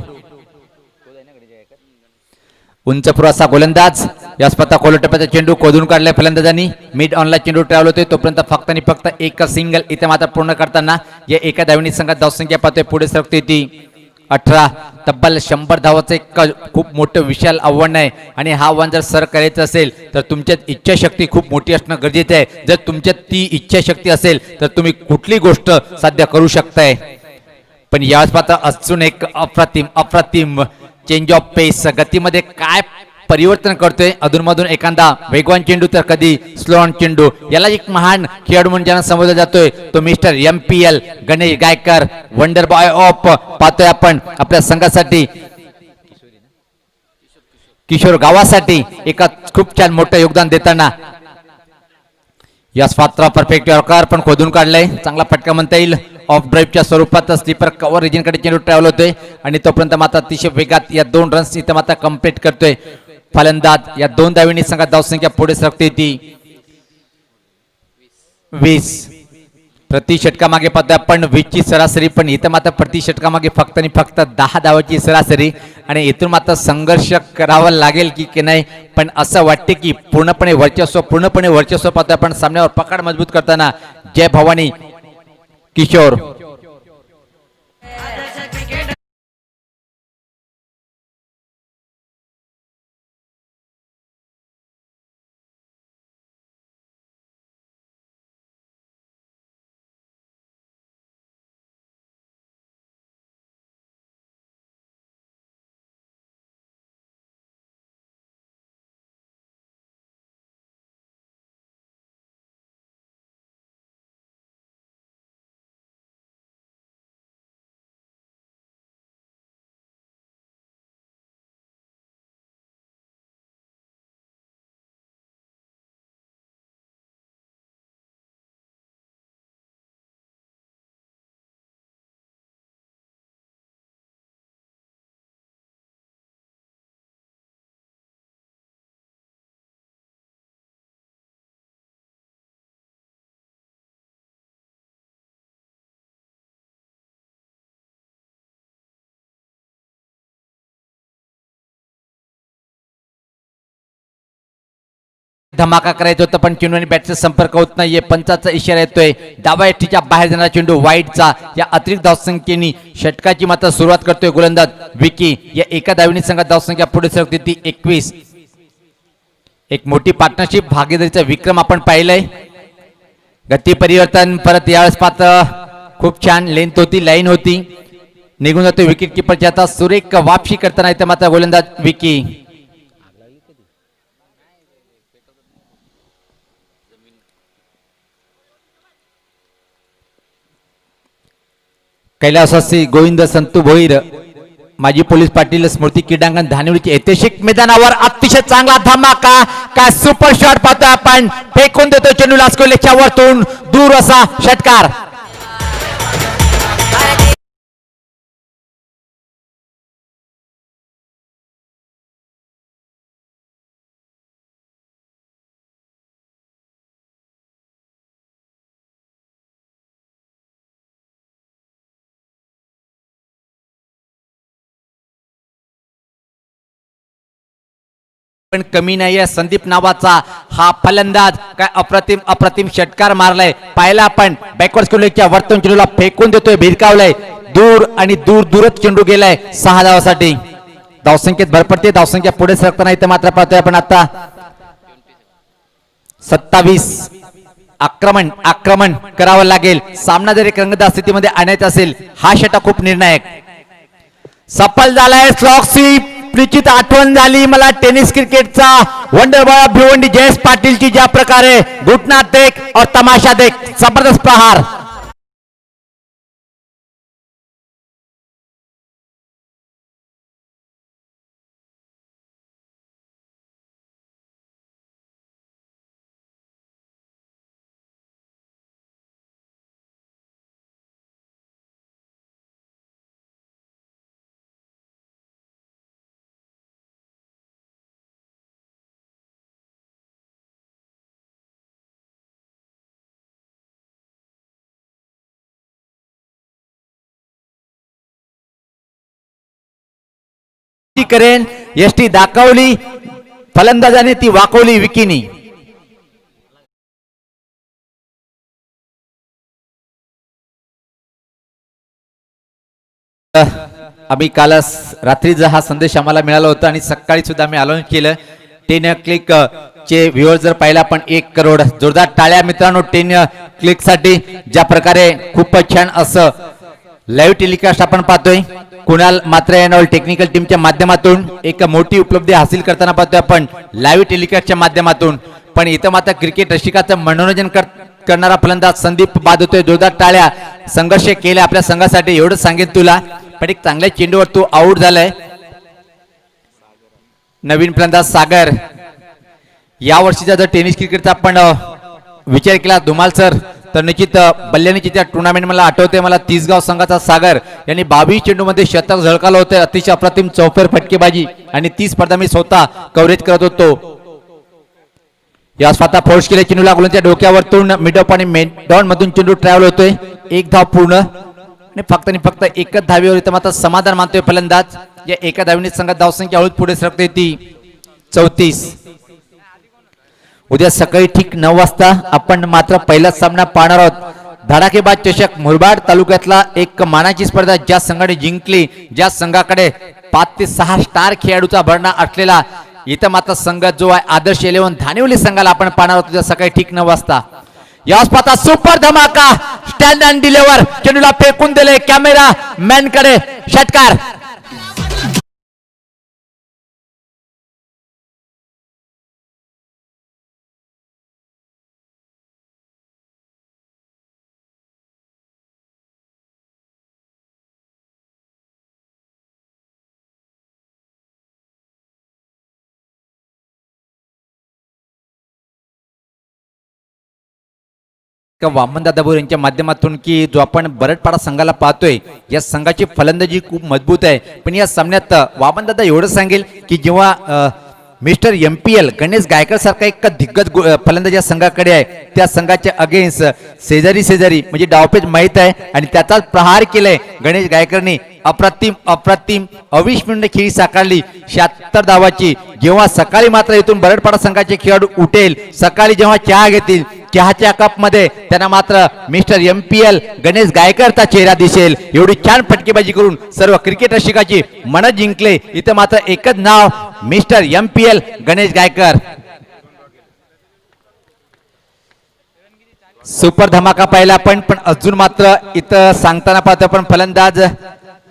उंच पुरासा गोलंदाज या स्पर्धा खोल टप्प्याचा चेंडू खोदून काढलाय फलंदाजांनी. मिड ऑनला चेंडू ट्रॅव्हल होतोय तोपर्यंत फक्त आणि फक्त एक सिंगल इथे मात्र पूर्ण करताना या एका धावणी संघात धावसंख्या पाहतोय पुढे सरकते ती 18 तब्बल 100 धावाचं एक खूप मोठं विशाल आव्हान आहे आणि हा आव्हान जर सर करायचं असेल तर तुमच्यात इच्छाशक्ती खूप मोठी असणं गरजेचं आहे. जर तुमच्यात ती इच्छाशक्ती असेल तर तुम्ही कुठली गोष्ट साध्य करू शकताय. पण यावेळेस पाहता अजून एक अप्रतिम चेंज ऑफ पेस, गतीमध्ये काय परिवर्तन करतोय. अधूनमधून एखादा वेगवान चेंडू तर कधी स्लो ऑन चेंडू. याला एक महान खेळाडू म्हणून ज्यांना समजला जातोय तो mister MPL Ganesh Gaikar, wonder boy of. पाहतोय आपण आपल्या संघासाठी किशोर गावासाठी एका खूप छान मोठं योगदान देताना. या पात्र परफेक्ट यॉर्कर पण खोदून काढलंय. चांगला फटका म्हणता येईल. ऑफ ड्राईव्हच्या स्वरूपात स्लीपर कव्हर रिजनकडे चेंडू ट्रॅव्हल होतोय आणि तोपर्यंत मात्र अतिशय वेगात या 2 रन्स इथं मात्र कम्प्लीट करतोय फलंदाज. या 2 धावींनी संघात धावसंख्या पुढे सरकते ती 20 प्रति षटकामागे पाहतोय आपण 20 ची सरासरी. पण इथं मात्र प्रति षटकामागे फक्त आणि फक्त 10 धावाची सरासरी आणि इथून मात्र संघर्ष करावा लागेल की नाही. पण असं वाटते की पूर्णपणे वर्चस्व पाहतोय आपण सामन्यावर पकड मजबूत करताना जय भवानी किशोर. धमाका करायचा होता पण चेंडू आणि बॅटचा संपर्क होत नाहीये. पंचाचा इशारा येतोय. डाव्या एटीच्या बाहेर जाणारा चेंडू वाईटचा. या अतिरिक्त धावसंख्येने षटकाची मात्र सुरुवात करतोय गोलंदाज विकी. या एका धावीने संघात धावसंख्या पुढे सरकते ती 21. एक मोठी पार्टनरशिप भागीदारीचा विक्रम आपण पाहिलंय. गती परिवर्तन परत यावेळेस पात्र खूप छान लेंथ होती, लाईन होती. निघून जातोय विकेट किपरची आता सुरेख वापशी करताना इथं मात्र गोलंदाज विकी. कैलासवासी गोविंद संतू भोईर, माजी पोलीस पाटील स्मृती क्रीडांगण धानिवलीच्या ऐतिहासिक मैदानावर अतिशय चांगला धमाका. काय सुपर शॉट पाहतोय आपण. फेकून देतो चेंडू लास्कोलेच्या वरतून दूर असा षटकार. पण कमी नाही. संदीप नावाचा हा फलंदाज काय अप्रतिम षटकार मारलाय. पाहिला आपण बॅकवर्ड स्कोलेच्या वरतून चेंडूला फेकून देतोय, भिरकावलाय दूर आणि दूरच चेंडू गेलाय 6 धावासाठी. धावसंख्येत भर पडते. धावसंख्या पुढे सरकताना इथं मात्र पाहतोय आपण आता 27. आक्रमण करावं लागेल. सामना जर एक रंगतदार स्थितीमध्ये आणायचा असेल हा षटक खूप निर्णायक. सफल झालाय. स्लॉक्सी प्रीचित आठवण झाली मला टेनिस क्रिकेटचा वंडर बॉय भिवंडी जयेश पाटीलची. ज्या प्रकारे घुटना देख और तमाशा देख, जबरदस्त प्रहार. करेन एसटी दाखवली, फलंदाजाने ती वाकवली विकीनी. आम्ही कालच रात्रीचा हा संदेश आम्हाला मिळाला होता आणि सकाळी सुद्धा आम्ही अनाउन्स केलं 10 क्लिक चे व्ह्यूअर जर पाहिला आपण 1 करोड. जोरदार टाळ्या मित्रांनो 10 क्लिक साठी. ज्या प्रकारे खूपच छान असं लाईव्ह टेलिकास्ट आपण पाहतोय कुणाल मात्रे यांना टेक्निकल टीमच्या माध्यमातून एक मोठी उपलब्धी हासिल करताना पाहतोय आपण लाईव्ह टेलिकास्टच्या माध्यमातून. पण इथं मात्र क्रिकेट रसिकाचं मनोरंजन करणारा फलंदाज संदीप बाद होतोय. जोरदार टाळ्या. संघर्ष केले आपल्या संघासाठी एवढं सांगेन तुला. पण एक चांगल्या चेंडूवर तू आउट झालाय. नवीन फलंदाज सागर. या वर्षीचा जर टेनिस क्रिकेटचा आपण विचार केला धुमाल सर तर निश्चित बल्ल्यानीची त्या टुर्नामेंट मला आठवते. मला तिसगाव संघाचा सागर यांनी 22 चेंडूमध्ये शतक झळकावलं होतं. अतिशय अप्रतिम चौफेर फटकेबाजी आणि ती स्पर्धा मी स्वतः कव्हरेज करत होतो. या स्वतः फोर्स केले चेंडूला गोलंदाजाच्या डोक्यावरतून मिडअप आणि डाऊन मधून चेंडू ट्रॅव्हल होतोय. 1 धाव पूर्ण आणि फक्त एकच धावेवर इथं मात्र समाधान मानतोय फलंदाज. या एका धावेने संघात धावसंख्या हळूच पुढे सरकते ती 34. उद्या सकाळी ठीक 9 वाजता आपण मात्र पहिलाच सामना पाहणार आहोत. धडाकेबाज चषक मुरबाड तालुक्यातला एक मानाची स्पर्धा ज्या संघाने जिंकली, ज्या संघाकडे 5 ते 6 स्टार खेळाडूचा भरणा असलेला इथं मात्र संघ जो आहे आदर्श 11 धानिवली संघाला आपण पाहणार आहोत उद्या सकाळी ठीक 9 वाजता. याच पाहता सुपर धमाका. स्टँड अँड डिलेवर चेंडूला फेकून दिले कॅमेरा मॅन कडे. षटकार. वामनदादा बोर यांच्या माध्यमातून की जो आपण बरडपाडा संघाला पाहतोय या संघाची फलंदाजी खूप मजबूत आहे. पण या सामन्यात वामनदादा एवढं सांगेल की जेव्हा मिस्टर MPL गणेश गायकर सारखा एक दिग्गज फलंदाज या संघाकडे आहे त्या संघाच्या अगेन्स्ट शेजारी म्हणजे डावपेच माहित आहे आणि त्याचाच प्रहार केलाय गणेश गायकरने. अप्रतिम अविस्मरणीय खेळी साकारली 76 धावाची. जेव्हा सकाळी मात्र इथून बरडपाडा संघाचे खेळाडू उठेल सकाळी जेव्हा चहा घेतील चहाच्या कप मध्ये त्यांना मात्र मिस्टर MPL गणेश गायकरचा चेहरा दिसेल. एवढी छान फटकेबाजी करून सर्व क्रिकेट रसिकाची मन जिंकले. इथं मात्र एकच नाव mister MPL Ganesh Gaikar. Super धमाका पाहिला पण अजून मात्र इथं सांगताना पाहतो पण फलंदाज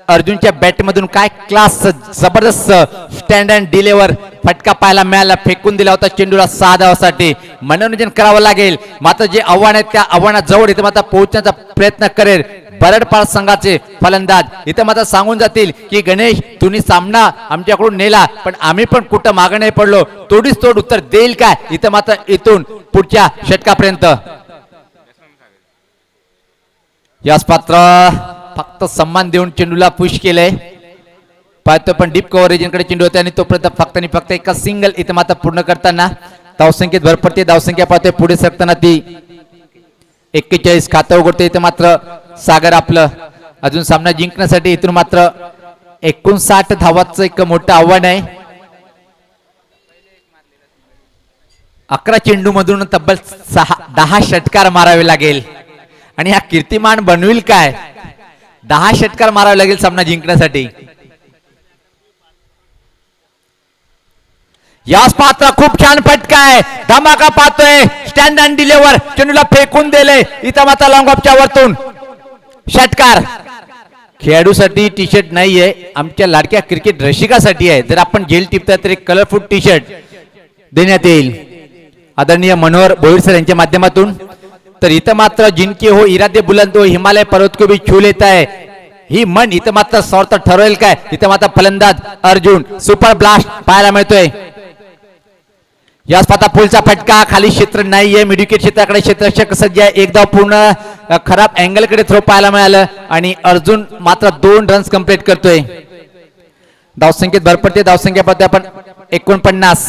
अर्जुनच्या बॅट मधून काय क्लास जबरदस्त स्टँड अँड डिलेवर फटका पाहायला मिळाला. फेकून दिला होता चेंडूला 6 धावासाठी. मनोरंजन करावं लागेल. मात्र जे आव्हान आहे त्या आव्हानाजवळ इथं मात्र पोहोचण्याचा प्रयत्न करेल बरडपाड संघाचे फलंदाज. इथं मात्र सांगून जातील की गणेश तुम्ही सामना आमच्याकडून नेला पण आम्ही पण कुठं मागे नाही पडलो. तोडीस तोड उत्तर देईल काय इथं मात्र इथून पुढच्या षटकापर्यंत. याच पात्र फक्त सम्मान देऊन चेंडूला पुश केलंय. पाहतो पण डीप कव्हरेजकडे चेंडू होते आणि तोपर्यंत फक्त एका सिंगल इथं मात्र पूर्ण करताना धावसंख्येत भर पडते. धावसंख्या पाहतोय पुढे सरकताना ती 41 खातं उघडते. इथं मात्र सागर आपलं अजून सामना जिंकण्यासाठी इथून मात्र 59 धावाचं एक मोठं आव्हान आहे. 11 चेंडू मधून तब्बल 10 षटकार मारावे लागेल आणि हा कीर्तिमान बनविल काय. 10 षटकार मारावे लागेल सामना जिंकण्यासाठी. याच पात्र खूप छान फटका आहे. धमाका पाहतोय स्टँड अँड डिलेवर चेंडूला फेकून दिले. इथं मात्र लॉंग ऑफच्या वरतून षटकार. खेळाडूसाठी टी शर्ट नाहीये आमच्या लाडक्या क्रिकेट रसिकासाठी आहे. जर आपण जेल टिपता तर एक कलरफुल टी शर्ट देण्यात येईल आदरणीय मनोहर भोईर सर यांच्या माध्यमातून. तर इथं मात्र जिनके हो इरादे बुलंद हो हिमालय पर्वत को भी छू लेता है ही मन इथं मात्र स्वार्थ ठरवेल काय. इथं मात्र फलंदाज अर्जुन सुपर ब्लास्ट पाहायला मिळतोय. याच पाहता पुलचा फटका. खाली क्षेत्र नाहीये मिडविकेट क्षेत्राकडे क्षेत्ररक्षक सज्ज आहे. एक धाव पूर्ण खराब अँगल कडे थ्रो पाहायला मिळालं आणि अर्जुन मात्र 2 रन्स कंप्लीट करतोय. धावसंख्येत भर पडते. धावसंख्या पाहतोय आपण 49.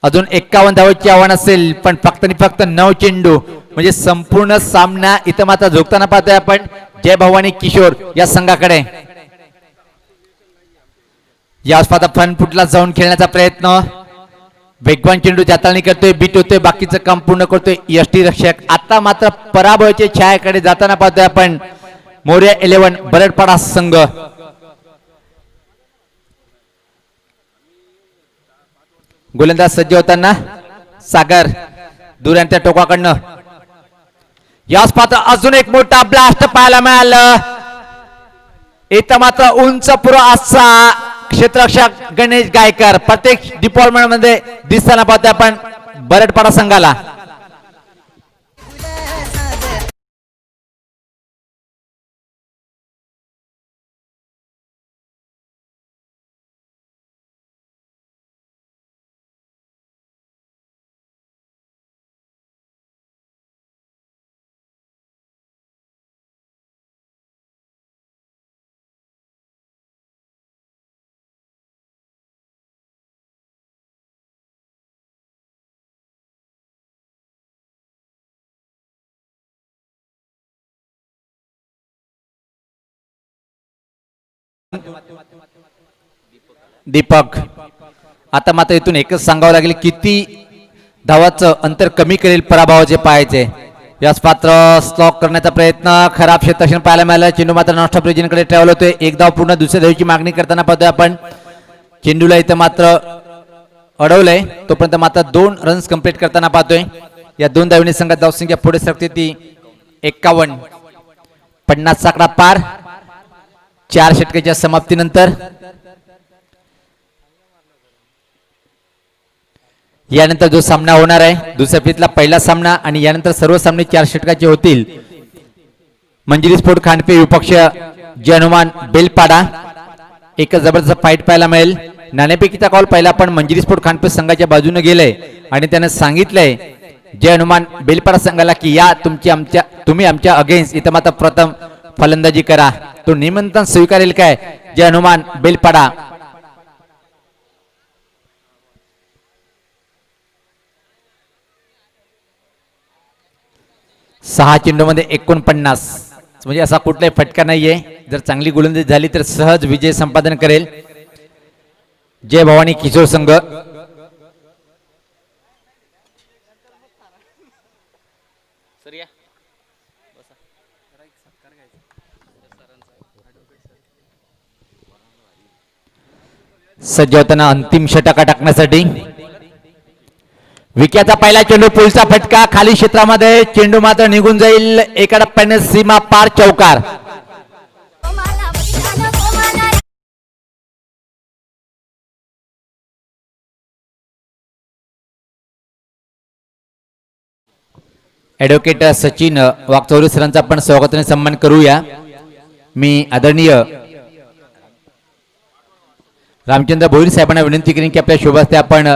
अजून 51 धावांचे आव्हान असेल पण फक्त 9 चेंडू म्हणजे संपूर्ण सामना इथं मात्र झोकताना पाहतोय आपण जय भवानी किशोर या संघाकडे. याच पाहता फ्रंट फुटला जाऊन खेळण्याचा प्रयत्न. वेगवान चेंडू जाताळणी करतोय बीट होतोय बाकीचं काम पूर्ण करतोय यष्टी रक्षक. आता मात्र पराभवाच्या छायाकडे जाताना पाहतोय आपण मोर्या 11 बरडपाडा संघ. गोलंदाज सज्ज होताना सागर दूर त्या टोकाकडनं. याच पात्र अजून एक मोठा ब्लास्ट पाहायला मिळालं. इथं मात्र उंच पुरा असा क्षेत्ररक्षक गणेश गायकर प्रत्येक डिपॉर्टमेंट मध्ये दिसताना पाहतोय आपण बरडपाडा संघाला. दीपक आता मात्र इथून एकच सांगावं लागेल किती धावाचं अंतर कमी करेल पराभवाचे पाहायचे. याच पात्र स्लॉक करण्याचा प्रयत्न खराब क्षेत्ररक्षण पाहायला मिळालं. चेंडू मात्र नॉन कडे ट्रॅव्हल होतोय. एक धाव पूर्ण दुसऱ्या धावेची मागणी करताना पाहतोय आपण. चेंडूला इथं मात्र अडवलंय तोपर्यंत मात्र 2 रन्स कंप्लीट करताना पाहतोय. या 2 धावनी संघात धावसंख्या पुढे सरकते ती 51. 50 आकडा पार 4 षटकाच्या समाप्तीनंतर. यानंतर जो सामना होणार आहे दुसऱ्या फेरीतला पहिला सामना आणि यानंतर सर्व सामने 4 षटकाचे होतील. मंजिरी स्पोर्ट खांडपे विपक्ष जय हनुमान बेलपाडा. एक जबरदस्त फाईट पाहायला मिळेल. नाणेफेकीचा कॉल पहिला पण मंजिरी स्पोर्ट खांडपे संघाच्या बाजूने गेलाय आणि त्याने सांगितलंय जय हनुमान बेलपाडा संघाला की या तुम्ही आमच्या अगेन्स्ट इथं मात्र प्रथम फलंदाजी करा. तो निमंत्रण स्वीकारेल काय जय हनुमान बेलपाडा. सहा चेंडूमध्ये 49 म्हणजे असा कुठलाही फटका नाहीये. जर चांगली गोलंदाजी झाली तर सहज विजय संपादन करेल जय भवानी किशोर संघ. सज्ज होताना अंतिम षटका टाकण्यासाठी. विक्याचा पहिला चेंडू पुलचा फटका खाली क्षेत्रामध्ये. चेंडू मात्र निघून जाईल एका टप्प्याने सीमा पार चौकार. ऍडव्होकेट सचिन वागचौरे सरांचा आपण स्वागताने सन्मान करूया. मी आदरणीय रामचंद्र भोईर साहेबांना विनंती करेन की आपल्या शुभ हस्ते आपण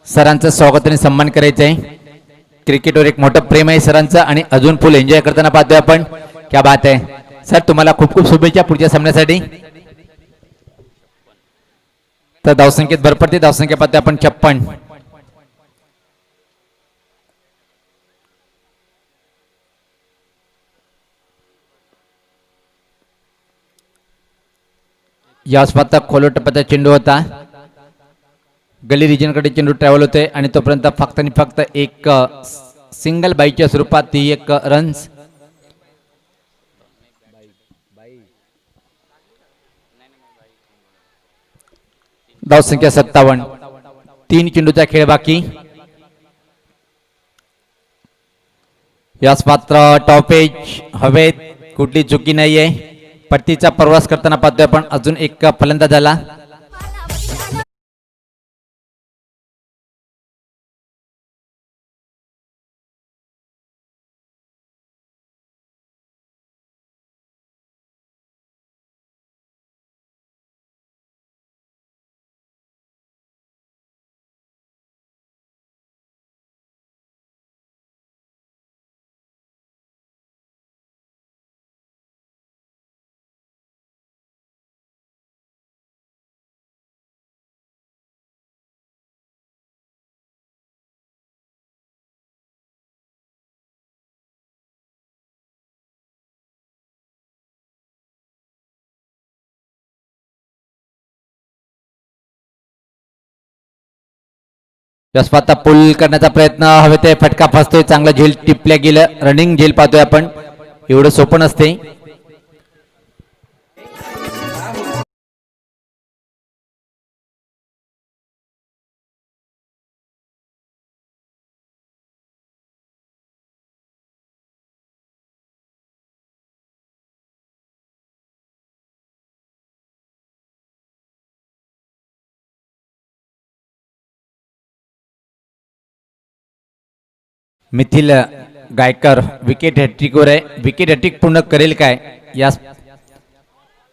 सरांचं स्वागताने सन्मान करायचं आहे. क्रिकेटवर एक मोठं प्रेम आहे सरांचं आणि अजून फुल एन्जॉय करताना पाहतोय आपण. क्या बात आहे सर. तुम्हाला खूप खूप शुभेच्छा पुढच्या सामन्यासाठी. तर धावसंख्येत भर पडते. धावसंख्या पाहतोय आपण 56. या स्पर्धा खोलो टप्प्याचा चेंडू होता. गली रिजन कडे चेंडू ट्रॅव्हल होते आणि तोपर्यंत फक्त आणि फक्त एक सिंगल बाईच्या स्वरूपात ती एक रन्स. धावसंख्या 57. 3 चेंडूचा खेळ बाकी. याच पात्र टॉपेज हवेत कुठली चुकी नाहीये. पट्टीचा प्रवास करताना पाहतोय आपण. अजून एक फलंदाज झाला. जसपाता पुल करण्याचा प्रयत्न. हवे ते फटका फसतोय. चांगला झेल टिपल्या गेलं. रनिंग झेल पाहतोय आपण. एवढं सोपं नसते. मिथिल गायकर विकेट हॅट्रिकवर आहे. विकेट हॅट्रिक पूर्ण करेल काय या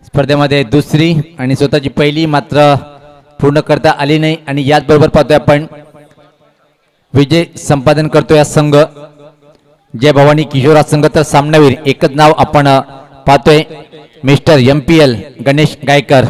स्पर्धेमध्ये? दुसरी आणि स्वतःची पहिली मात्र पूर्ण करता आली नाही. आणि याचबरोबर पाहतोय आपण विजय संपादन करतोय संघ जय भवानी किशोरा संघ. तर सामनावीर एकच नाव आपण पाहतोय, मिस्टर MPL गणेश गायकर.